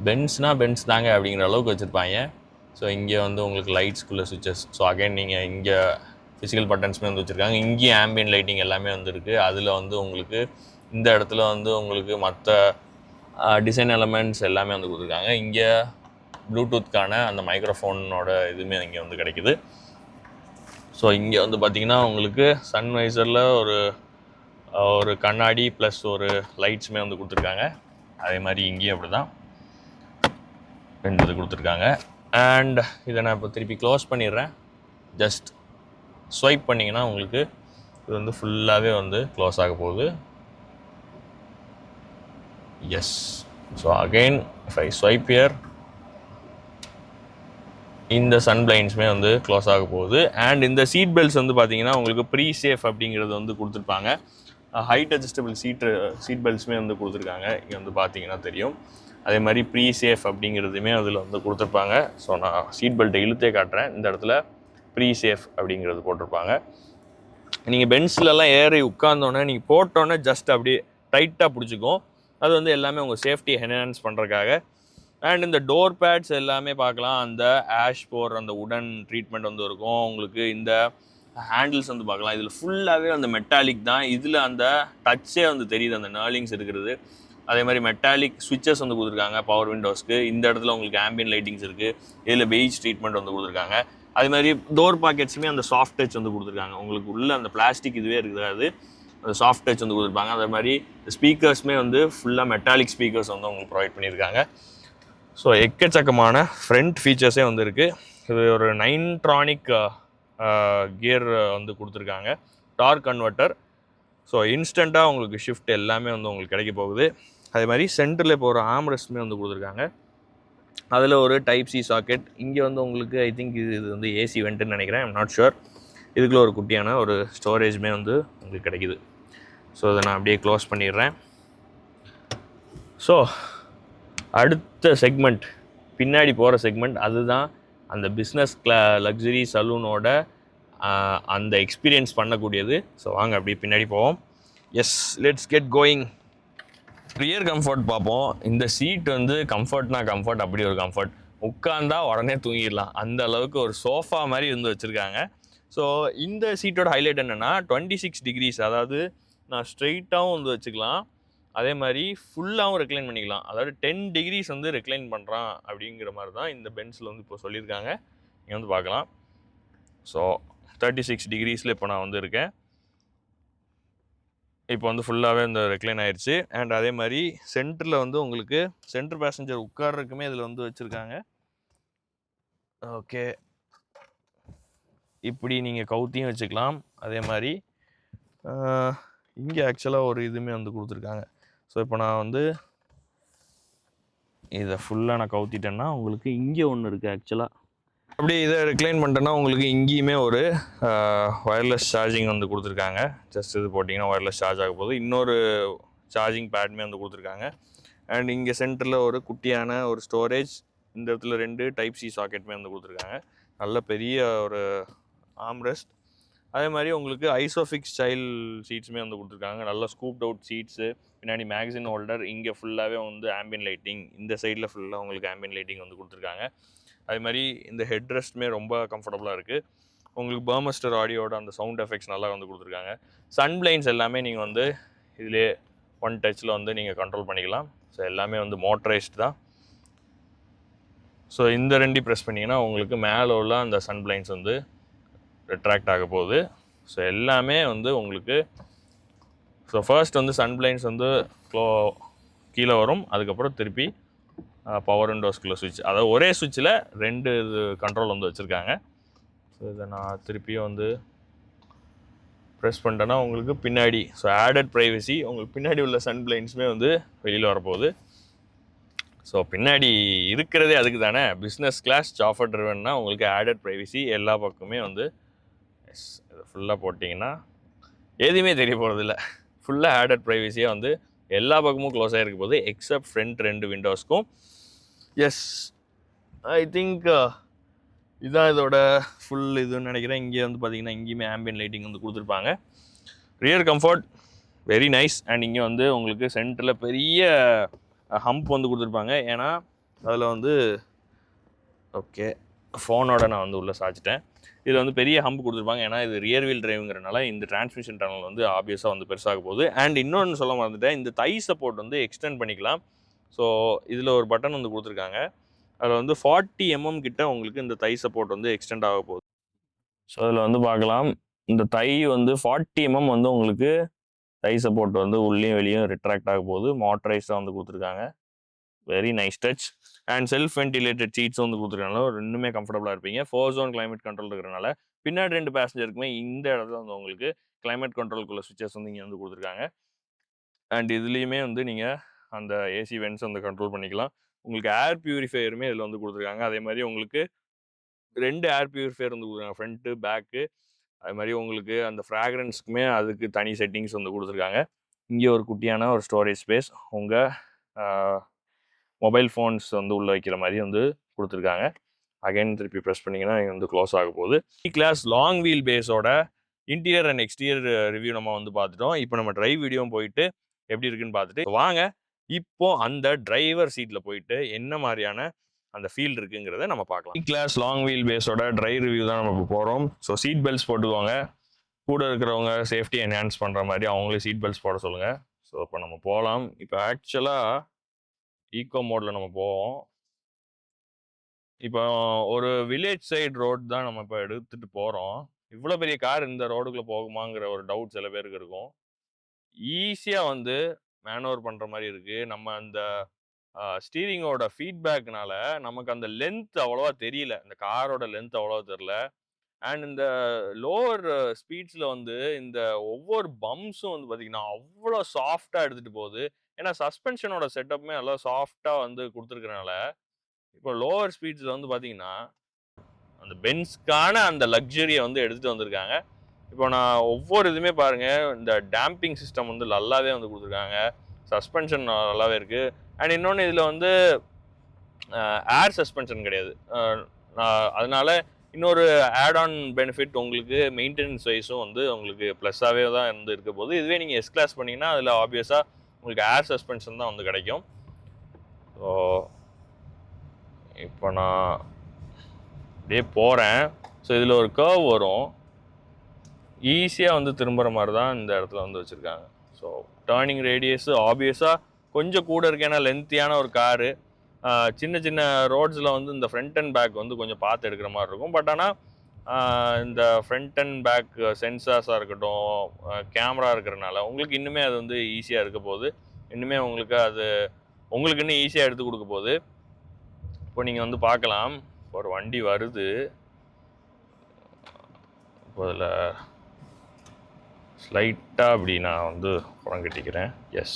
பென்ஸ்னால் பென்ஸ் தாங்க அப்படிங்கிற அளவுக்கு வச்சுருப்பாங்க. ஸோ இங்கே வந்து உங்களுக்கு லைட்ஸ்குள்ளே சுவிச்சஸ். ஸோ அகைன் நீங்கள் இங்கே ஃபிசிக்கல் பட்டன்ஸுமே வந்து வச்சுருக்காங்க. இங்கேயும் ஆம்பியன் லைட்டிங் எல்லாமே வந்துருக்கு. அதில் வந்து உங்களுக்கு இந்த இடத்துல வந்து உங்களுக்கு மற்ற டிசைன் எலமெண்ட்ஸ் எல்லாமே வந்து கொடுத்துருக்காங்க. இங்கே ப்ளூடூத்க்கான அந்த மைக்ரோஃபோனோட இதுவுமே இங்கே வந்து கிடைக்குது. ஸோ இங்கே வந்து பார்த்திங்கன்னா உங்களுக்கு சன்வைசரில் ஒரு கண்ணாடி ப்ளஸ் ஒரு லைட்ஸுமே வந்து கொடுத்துருக்காங்க. அதே மாதிரி இங்கேயும் அப்படி தான் 2 இது கொடுத்துருக்காங்க. அண்ட் இதை நான் இப்போ திருப்பி க்ளோஸ் பண்ணிடுறேன். ஜஸ்ட் ஸ்வைப் பண்ணிங்கன்னா உங்களுக்கு இது வந்து ஃபுல்லாகவே வந்து க்ளோஸ் ஆக போகுது. Yes, so again if I swipe here, இந்த சன் பிளைண்ட்ஸுமே வந்து க்ளோஸ் ஆக போகுது. அண்ட் இந்த சீட் பெல்ட்ஸ் வந்து பார்த்திங்கன்னா உங்களுக்கு ப்ரீ சேஃப் அப்படிங்கிறது வந்து கொடுத்துருப்பாங்க. ஹைட் அட்ஜஸ்டபிள் சீட் பெல்ட்ஸுமே வந்து கொடுத்துருக்காங்க. இங்கே வந்து பார்த்தீங்கன்னா தெரியும். அதே மாதிரி ப்ரீ சேஃப் அப்படிங்கிறதுமே அதில் வந்து கொடுத்துருப்பாங்க. ஸோ நான் சீட் பெல்ட்டை இழுத்தே காட்டுறேன். இந்த இடத்துல ப்ரீ சேஃப் அப்படிங்கிறது போட்டிருப்பாங்க. நீங்கள் பென்ஸ்லலாம் ஏறி உட்கார்ந்தோன்னே நீங்கள் போட்டோன்னே ஜஸ்ட் அப்படியே டைட்டாக பிடிச்சிக்கும். அது வந்து எல்லாமே உங்கள் சேஃப்டி என்ஹான்ஸ் பண்ணுறதுக்காக. அண்ட் இந்த டோர் பேட்ஸ் எல்லாமே பார்க்கலாம். அந்த ஆஷ் போர் அந்த உடன் ட்ரீட்மெண்ட் வந்து இருக்கும். உங்களுக்கு இந்த ஹேண்டில்ஸ் வந்து பார்க்கலாம். இதில் ஃபுல்லாகவே அந்த மெட்டாலிக் தான். இதில் அந்த டச்சே வந்து தெரியுது, அந்த நர்லிங்ஸ் இருக்கிறது. அதே மாதிரி மெட்டாலிக் ஸ்விட்சஸ் வந்து கொடுத்துருக்காங்க பவர் விண்டோஸ்க்கு. இந்த இடத்துல உங்களுக்கு ஆம்பியன் லைட்டிங்ஸ் இருக்குது. இதில் பெய்ஜ் ட்ரீட்மெண்ட் வந்து கொடுத்துருக்காங்க. அது மாதிரி டோர் பாக்கெட்ஸுமே அந்த சாஃப்ட் டச் வந்து கொடுத்துருக்காங்க. உங்களுக்கு உள்ள அந்த பிளாஸ்டிக் இதுவே இருக்காது, அந்த சாஃப்ட் டச் வந்து கொடுத்துருப்பாங்க. அதே மாதிரி ஸ்பீக்கர்ஸுமே வந்து ஃபுல்லாக மெட்டாலிக் ஸ்பீக்கர்ஸ் வந்து உங்களுக்கு ப்ரொவைட் பண்ணியிருக்காங்க. ஸோ எக்கச்சக்கமான ஃப்ரண்ட் ஃபீச்சர்ஸே வந்து இருக்குது. இது ஒரு 9 கியர் வந்து கொடுத்துருக்காங்க, டார்க் கன்வெர்ட்டர். ஸோ இன்ஸ்டண்ட்டாக உங்களுக்கு ஷிஃப்ட் எல்லாமே வந்து உங்களுக்கு கிடைக்க போகுது. அதே மாதிரி சென்டரில் இப்போ ஒரு ஆம்ரெஸ்ட்டுமே வந்து கொடுத்துருக்காங்க. அதில் ஒரு டைப் சி சாக்கெட். இங்கே வந்து உங்களுக்கு ஐ திங்க் இது வந்து ஏசி வெண்ட்டுன்னு நினைக்கிறேன், ஐம் நாட் ஷுர். இதுக்குள்ளே ஒரு குட்டியான ஒரு ஸ்டோரேஜுமே வந்து உங்களுக்கு கிடைக்குது. ஸோ அதை நான் அப்படியே க்ளோஸ் பண்ணிடுறேன். ஸோ அடுத்த செக்மெண்ட், பின்னாடி போகிற செக்மெண்ட், அதுதான் அந்த பிஸ்னஸ் லக்ஸரி சலூனோட அந்த எக்ஸ்பீரியன்ஸ் பண்ணக்கூடியது. ஸோ வாங்க அப்படியே பின்னாடி போவோம். Yes, let's get going. Rear comfort பார்ப்போம். இந்த சீட் வந்து கம்ஃபர்ட்னா கம்ஃபர்ட், அப்படி ஒரு கம்ஃபர்ட். உட்காந்தா உடனே தூங்கிடலாம், அந்த அளவுக்கு ஒரு சோஃபா மாதிரி வந்து வச்சுருக்காங்க. ஸோ இந்த சீட்டோட ஹைலைட் என்னென்னா 26 டிகிரிஸ், அதாவது நான் ஸ்ட்ரெயிட்டாகவும் வந்து வச்சுக்கலாம், அதே மாதிரி ஃபுல்லாகவும் ரெக்ளைன் பண்ணிக்கலாம். அதாவது 10 டிகிரிஸ் வந்து ரெக்ளைன் பண்ணுறான் அப்படிங்கிற மாதிரி தான் இந்த பென்ஸில் வந்து இப்போ சொல்லியிருக்காங்க. நீங்கள் வந்து பார்க்கலாம். ஸோ 36 டிகிரிஸில் இப்போ நான் வந்து இருக்கேன். இப்போ வந்து ஃபுல்லாகவே இந்த ரெக்ளைன் ஆயிடுச்சு. அண்ட் அதே மாதிரி சென்டரில் வந்து உங்களுக்கு சென்டர் பேசஞ்சர் உட்கார்றதுக்குமே இதில் வந்து வச்சுருக்காங்க. ஓகே, இப்படி நீங்கள் கவுத்தியும் வச்சுக்கலாம். அதே மாதிரி இங்கே ஆக்சுவலாக ஒரு இதுவுமே வந்து கொடுத்துருக்காங்க. ஸோ இப்போ நான் வந்து இதை ஃபுல்லாக நான் கவுத்திட்டேன்னா உங்களுக்கு இங்கே ஒன்று இருக்குது. ஆக்சுவலாக அப்படியே இதை ரெக்ளைன் பண்ணிட்டேன்னா உங்களுக்கு இங்கேயுமே ஒரு ஒயர்லெஸ் சார்ஜிங் வந்து கொடுத்துருக்காங்க. ஜஸ்ட் இது போட்டிங்கன்னா ஒயர்லெஸ் சார்ஜ் ஆக போகுது. இன்னொரு சார்ஜிங் பேட்மே வந்து கொடுத்துருக்காங்க. அண்ட் இங்கே சென்டரில் ஒரு குட்டியான ஒரு ஸ்டோரேஜ், இந்த இடத்துல 2 டைப் சி சாக்கெட்டுமே வந்து கொடுத்துருக்காங்க. நல்ல பெரிய ஒரு ஆம்ரெஸ்ட். அதே மாதிரி உங்களுக்கு ஐசோஃபிக்ஸ் ஸ்டைல் சீட்ஸுமே வந்து கொடுத்துருக்காங்க. நல்ல ஸ்கூப்ட் அவுட் சீட்ஸு, பின்னாடி மேக்சின் ஹோல்டர், இங்கே ஃபுல்லாகவே வந்து ஆம்பியன் லைட்டிங், இந்த சைடில் ஃபுல்லாக உங்களுக்கு ஆம்பியன் லைட்டிங் வந்து கொடுத்துருக்காங்க. அதே மாதிரி இந்த ஹெட் ரெஸ்ட்டுமே ரொம்ப கம்ஃபர்டபுளாக இருக்குது. உங்களுக்கு பர்மஸ்டர் ஆடியோட அந்த சவுண்ட் எஃபெக்ட்ஸ் நல்லா வந்து கொடுத்துருக்காங்க. சன் பிளைன்ஸ் எல்லாமே நீங்கள் வந்து இதிலே ஒன் டச்சில் வந்து நீங்கள் கண்ட்ரோல் பண்ணிக்கலாம். ஸோ எல்லாமே வந்து மோட்டரைஸ்டு தான். ஸோ இந்த 2 ப்ரெஸ் பண்ணிங்கன்னா உங்களுக்கு மேலே உள்ள அந்த சன் பிளைன்ஸ் வந்து ரிட்ராக்ட் ஆக போகுது. ஸோ எல்லாமே வந்து உங்களுக்கு, ஸோ ஃபர்ஸ்ட் வந்து சன் பிளைன்ஸ் வந்து கீழே வரும், அதுக்கப்புறம் திருப்பி பவர் விண்டோஸ்குள்ளே சுவிட்ச், அதாவது ஒரே சுவிட்சில் 2 இது கண்ட்ரோல் வந்து வச்சுருக்காங்க. ஸோ இதை நான் திருப்பியும் வந்து ப்ரெஸ் பண்ணிட்டேன்னா உங்களுக்கு பின்னாடி, ஸோ ஆடட் ப்ரைவசி, உங்களுக்கு பின்னாடி உள்ள சன் பிளைன்ஸுமே வந்து வெளியில் வரப்போகுது. ஸோ பின்னாடி இருக்கிறதே அதுக்கு தானே, பிஸ்னஸ் கிளாஸ் சாஃப்ட்வேர் ட்ரிவன்னா உங்களுக்கு ஆடட் ப்ரைவசி எல்லா பக்கமே வந்து. எஸ், இதை ஃபுல்லாக போட்டிங்கன்னா எதுவுமே தெரிய போகிறதில்ல. ஃபுல்லாக ஆடட் ப்ரைவசியாக வந்து எல்லா பக்கமும் க்ளோஸ் ஆகிருக்க போகுது, எக்ஸப்ட் ஃப்ரண்ட் 2 விண்டோஸ்க்கும். எஸ், ஐ திங்க் இதுதான் இதோட ஃபுல் இதுன்னு நினைக்கிறேன். இங்கே வந்து பார்த்தீங்கன்னா இங்கேயுமே ஆம்பியன் லைட்டிங் வந்து கொடுத்துருப்பாங்க. Rear comfort very nice. And இங்கே வந்து உங்களுக்கு சென்டரில் பெரிய ஹம்ப் வந்து கொடுத்துருப்பாங்க. ஏன்னா அதில் வந்து ஓகே ஃபோனோட நான் வந்து உள்ளே சாய்ச்சிட்டேன். இதில் வந்து பெரிய ஹம்ப் கொடுத்துருப்பாங்க. ஏன்னா இது ரியர் வீல் டிரைவுங்கிறனால இந்த டிரான்ஸ்மிஷன் டனல் வந்து ஆப்வியஸாக வந்து பெருசாக போகுது. அண்ட் இன்னொன்று சொல்ல மறந்துட்டேன், இந்த தை சப்போர்ட் வந்து எக்ஸ்டெண்ட் பண்ணிக்கலாம். ஸோ இதில் ஒரு பட்டன் வந்து கொடுத்துருக்காங்க. அதில் வந்து 40 mm கிட்ட உங்களுக்கு இந்த தை சப்போர்ட் வந்து எக்ஸ்டெண்ட் ஆக போகுது. ஸோ அதில் வந்து பார்க்கலாம், இந்த தை வந்து 40 mm வந்து உங்களுக்கு தை சப்போர்ட் வந்து உள்ளேயும் வெளியும் ரிட்ராக்ட் ஆக போகுது. மோட்டரைஸாக வந்து கொடுத்துருக்காங்க. Very nice touch. And self ventilated seeds வந்து கொடுத்துருக்கனால ரெண்டுமே கம்ஃபர்டபுளாக இருப்பீங்க. 4 zone கிளைமேட் கண்ட்ரோல் இருக்கிறனால பின்னாடி 2 பேசஞ்சருக்குமே இந்த இடத்துல வந்து உங்களுக்கு கிளைமேட் கண்ட்ரோலுக்குள்ள சுவிச்சஸ் வந்து இங்கே வந்து கொடுத்துருக்காங்க. அண்ட் இதுலேயுமே வந்து நீங்கள் அந்த ஏசி வென்ட்ஸ் வந்து கண்ட்ரோல் பண்ணிக்கலாம். உங்களுக்கு ஏர் பியூரிஃபையருமே இதில் வந்து கொடுத்துருக்காங்க. அதே மாதிரி உங்களுக்கு 2 ஏர் பியூரிஃபையர் வந்து கொடுத்துருக்காங்க, ஃப்ரண்ட்டு பேக்கு. அது மாதிரி உங்களுக்கு அந்த ஃப்ராக்ரன்ஸ்க்குமே அதுக்கு தனி செட்டிங்ஸ் வந்து கொடுத்துருக்காங்க. இங்கே ஒரு குட்டியான ஒரு ஸ்டோரேஜ் ஸ்பேஸ், உங்கள் மொபைல் ஃபோன்ஸ் வந்து உள்ளே வைக்கிற மாதிரி வந்து கொடுத்துருக்காங்க. அகைன் திருப்பி ப்ரெஸ் பண்ணிங்கன்னா வந்து க்ளோஸ் ஆக போகுது. கிளாஸ் லாங் வீல் பேஸோட இன்டீரியர் அண்ட் எக்ஸ்டீரியர் ரிவ்யூ நம்ம வந்து பார்த்துட்டோம். இப்போ நம்ம டிரைவ் வீடியோவும் போயிட்டு எப்படி இருக்குன்னு பார்த்துட்டு வாங்க இப்போ அந்த டிரைவர் சீட்டில் போயிட்டு என்ன மாதிரியான அந்த ஃபீல் இருக்குங்கிறத நம்ம பார்க்கலாம். கிளாஸ் லாங் வீல் பேஸோட டிரைவ் ரிவ்யூ தான் நம்ம இப்போ போகிறோம். ஸோ சீட் பெல்ட்ஸ் போட்டுக்கோங்க. கூட இருக்கிறவங்க சேஃப்டி என்ஹான்ஸ் பண்ணுற மாதிரி அவங்களே சீட் பெல்ட்ஸ் போட சொல்லுங்கள். ஸோ இப்போ நம்ம போகலாம். இப்போ ஆக்சுவலாக ஈகோ மோடில் நம்ம போவோம். இப்போ ஒரு வில்லேஜ் சைடு ரோட் தான் நம்ம இப்போ எடுத்துட்டு போகிறோம். இவ்வளோ பெரிய கார் இந்த ரோடுக்குள்ளே போகுமாங்கிற ஒரு டவுட் சில பேருக்கு இருக்கும். ஈஸியாக வந்து மேனுவர் பண்ணுற மாதிரி இருக்குது. நம்ம அந்த ஸ்டீரிங்கோட ஃபீட்பேக்னால நமக்கு அந்த லென்த் அவ்வளோவா தெரியல. இந்த காரோட லென்த் அவ்வளோவா தெரியல. அண்ட் இந்த லோவர் ஸ்பீட்ஸில் வந்து இந்த ஒவ்வொரு பம்ப்ஸும் வந்து பார்த்தீங்கன்னா அவ்வளோ சாஃப்டாக எடுத்துகிட்டு போகுது. ஏன்னா சஸ்பென்ஷனோட செட்டப்புமே நல்லா சாஃப்டாக வந்து கொடுத்துருக்கறனால இப்போ லோவர் ஸ்பீட்ஸில் வந்து பார்த்தீங்கன்னா அந்த பென்ஸ்க்கான அந்த லக்ஸரியை வந்து எடுத்துகிட்டு வந்திருக்காங்க. இப்போ நான் ஒவ்வொரு இதுவுமே பாருங்கள், இந்த டேம்பிங் சிஸ்டம் வந்து நல்லாவே வந்து கொடுத்துருக்காங்க. சஸ்பென்ஷன் நல்லாவே இருக்குது. அண்ட் இன்னொன்று இதில் வந்து ஏர் சஸ்பென்ஷன் கிடையாது. அதனால இன்னொரு ஆட் ஆன் பெனிஃபிட் உங்களுக்கு மெயின்டெனன்ஸ் வைஸும் வந்து உங்களுக்கு ப்ளஸ்ஸாகவே தான் இருந்து இருக்க போது. இதுவே நீங்கள் எஸ் கிளாஸ் பண்ணிங்கன்னா அதில் ஆப்வியஸாக உங்களுக்கு ஏர் சஸ்பென்ஷன் தான் வந்து கிடைக்கும். ஸோ இப்போ நான் அப்படியே போகிறேன். ஸோ இதில் ஒரு கர்வ் வரும். ஈஸியாக வந்து திரும்புகிற மாதிரி தான் இந்த இடத்துல வந்து வச்சுருக்காங்க. ஸோ டேர்னிங் ரேடியஸு ஆப்வியஸாக கொஞ்சம் கூட இருக்கு. ஏன்னா லென்த்தியான ஒரு காரு. சின்ன சின்ன ரோட்ஸில் வந்து இந்த ஃப்ரண்ட் அண்ட் பேக் வந்து கொஞ்சம் பார்த்து எடுக்கிற மாதிரி இருக்கும். பட் ஆனால் இந்த ஃப்ரண்ட் அண்ட் பேக் சென்சார்ஸாக இருக்கட்டும், கேமரா இருக்கிறனால உங்களுக்கு இன்னுமே அது வந்து ஈஸியாக இருக்க போகுது. இன்னுமே உங்களுக்கு அது உங்களுக்கு இன்னும் ஈஸியாக எடுத்து கொடுக்க போகுது. இப்போ நீங்கள் வந்து பார்க்கலாம், ஒரு வண்டி வருது. இப்போ அதில் ஸ்லைட்டாக அப்படி நான் வந்து புறம் கட்டிக்கிறேன். எஸ்.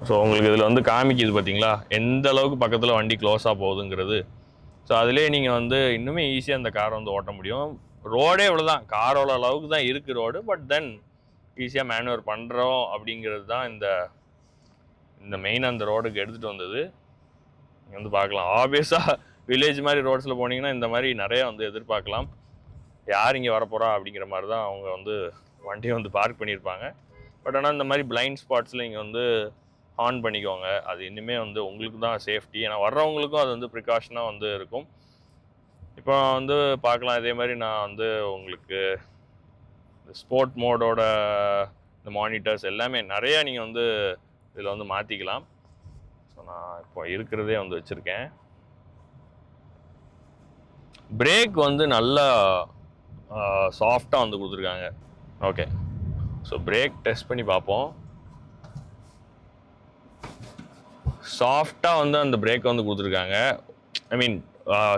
ஸோ உங்களுக்கு இதில் வந்து காமிக்குது பார்த்தீங்களா, எந்த அளவுக்கு பக்கத்தில் வண்டி க்ளோஸாக போகுதுங்கிறது. ஸோ அதிலே நீங்கள் வந்து இன்னுமே ஈஸியாக அந்த காரை வந்து ஓட்ட முடியும். ரோடே இவ்வளோ தான், காரோட அளவுக்கு தான் இருக்குது ரோடு. பட் தென் ஈஸியாக மேனுவர் பண்ணுறோம் அப்படிங்கிறது தான் இந்த மெயின் அந்த ரோடுக்கு எடுத்துகிட்டு வந்தது. நீங்கள் வந்து பார்க்கலாம், ஆப்வியஸாக வில்லேஜ் மாதிரி ரோட்ஸில் போனீங்கன்னா இந்த மாதிரி நிறையா வந்து எதிர்பார்க்கலாம். யார் இங்கே வரப்போகிறா அப்படிங்கிற மாதிரி தான் அவங்க வந்து வண்டியை வந்து பார்க் பண்ணியிருப்பாங்க. பட் ஆனால் இந்த மாதிரி பிளைண்ட் ஸ்பாட்ஸில் இங்கே வந்து ஆன் பண்ணிக்கோங்க. அது இன்னுமே வந்து உங்களுக்கு தான் சேஃப்டி. ஏன்னா வர்றவங்களுக்கும் அது வந்து ப்ரிகாஷனாக வந்து இருக்கும். இப்போ வந்து பார்க்கலாம், இதே மாதிரி நான் வந்து உங்களுக்கு இந்த ஸ்போர்ட் மோடோட இந்த மானிட்டர்ஸ் எல்லாமே நிறையா நீங்கள் வந்து இதில் வந்து மாற்றிக்கலாம். ஸோ நான் இப்போ இருக்கிறதே வந்து வச்சுருக்கேன். பிரேக் வந்து நல்லா சாஃப்டாக வந்து கொடுத்துருக்காங்க. ஓகே, ஸோ பிரேக் டெஸ்ட் பண்ணி பார்ப்போம். சாஃப்டாக வந்து அந்த பிரேக்கை வந்து கொடுத்துருக்காங்க. ஐ மீன்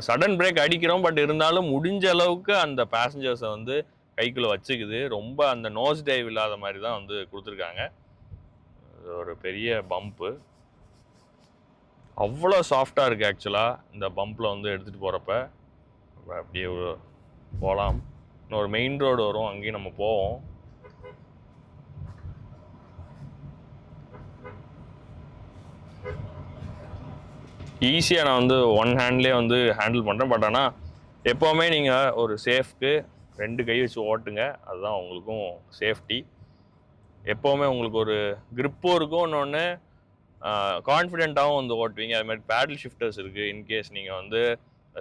சடன் பிரேக் அடிக்கிறோம், பட் இருந்தாலும் முடிஞ்ச அளவுக்கு அந்த பேசஞ்சர்ஸை வந்து கைக்குள்ளே வச்சுக்குது. ரொம்ப அந்த நோஸ் டைவ் இல்லாத மாதிரி தான் வந்து கொடுத்துருக்காங்க. ஒரு பெரிய பம்ப்பு அவ்வளோ சாஃப்டாக இருக்குது. ஆக்சுவலாக இந்த பம்பில் வந்து எடுத்துகிட்டு போகிறப்ப அப்படியே போகலாம். இன்னொரு மெயின் ரோடு வரும், அங்கேயும் நம்ம போவோம். ஈஸியாக நான் வந்து ஒன் ஹேண்ட்லேயே வந்து ஹேண்டில் பண்ணுறேன். பட் ஆனால் எப்போவுமே நீங்கள் ஒரு சேஃப்க்கு 2 கை வச்சு ஓட்டுங்க. அதுதான் உங்களுக்கும் சேஃப்டி. எப்போவுமே உங்களுக்கு ஒரு க்ரிப்பும் இருக்கும், இன்னொன்று கான்ஃபிடென்ட்டாகவும் வந்து ஓட்டுவீங்க. அது மாதிரி பேடல் ஷிஃப்டர்ஸ் இருக்குது. இன்கேஸ் நீங்கள் வந்து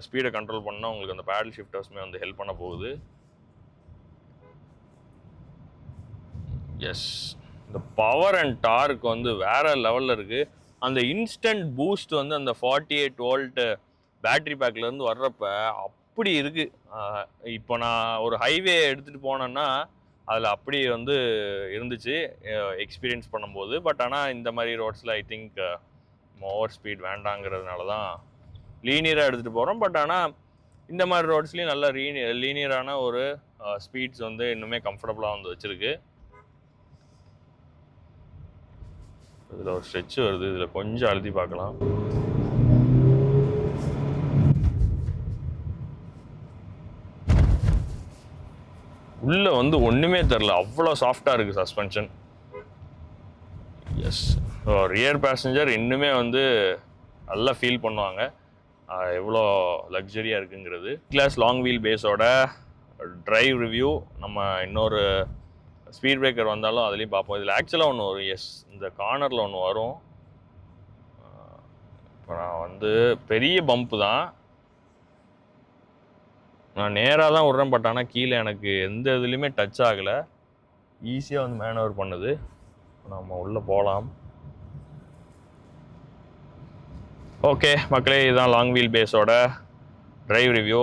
ஸ்பீடை கண்ட்ரோல் பண்ணால் உங்களுக்கு அந்த பேடல் ஷிஃப்டர்ஸுமே வந்து ஹெல்ப் பண்ண போகுது. எஸ், இந்த பவர் அண்ட் டார்க் வந்து வேறு லெவலில் இருக்குது. அந்த இன்ஸ்டன்ட் பூஸ்ட் வந்து அந்த 48 வோல்ட்டு பேட்ரி பேக்லேருந்து வர்றப்ப அப்படி இருக்குது. இப்போ நான் ஒரு ஹைவே எடுத்துகிட்டு போனேன்னா அதில் அப்படி வந்து இருந்துச்சு எக்ஸ்பீரியன்ஸ் பண்ணும்போது. பட் ஆனால் இந்த மாதிரி ரோட்ஸில் ஐ திங்க் ஓவர் ஸ்பீட் வேண்டாங்கிறதுனால தான் லீனியராக எடுத்துகிட்டு போகிறோம். பட் ஆனால் இந்த மாதிரி ரோட்ஸ்லேயும் நல்லா லீனியரான ஒரு ஸ்பீட்ஸ் வந்து இன்னுமே கம்ஃபர்டபுளாக வந்து வச்சுருக்கு. இதில் ஒரு ஸ்ட்ரெச் வருது, இதில் கொஞ்சம் அழுத்தி பார்க்கலாம். உள்ளே வந்து ஒன்றுமே தெரில, அவ்வளோ சாஃப்டாக இருக்குது சஸ்பென்ஷன். எஸ், ரியர் பேசஞ்சர் இன்னுமே வந்து நல்லா ஃபீல் பண்ணுவாங்க எவ்வளோ லக்ஸரியாக இருக்குங்கிறது. கிளாஸ் லாங் வீல் பேஸோட ட்ரைவ் ரிவ்யூ நம்ம இன்னொரு ஸ்பீட் பிரேக்கர் வந்தாலும் அதுலேயும் பார்ப்போம். இதில் ஆக்சுவலாக ஒன்று வரும். எஸ், இந்த கார்னரில் ஒன்று வரும். இப்போ நான் வந்து பெரிய பம்ப்பு தான், நான் நேராக தான் விட்றேன். பட் ஆனால் கீழே எனக்கு எந்த இதுலேயுமே டச் ஆகலை. ஈஸியாக வந்து மேனுவர் பண்ணுது. நம்ம உள்ளே போகலாம். ஓகே மக்களே, இதுதான் லாங் வீல் பேஸோட டிரைவ் ரிவ்யூ.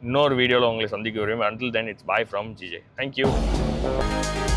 இன்னொரு வீடியோவில் உங்களை சந்திக்க விரும்புகிறேன். until then it's bye from GJ. Thank you.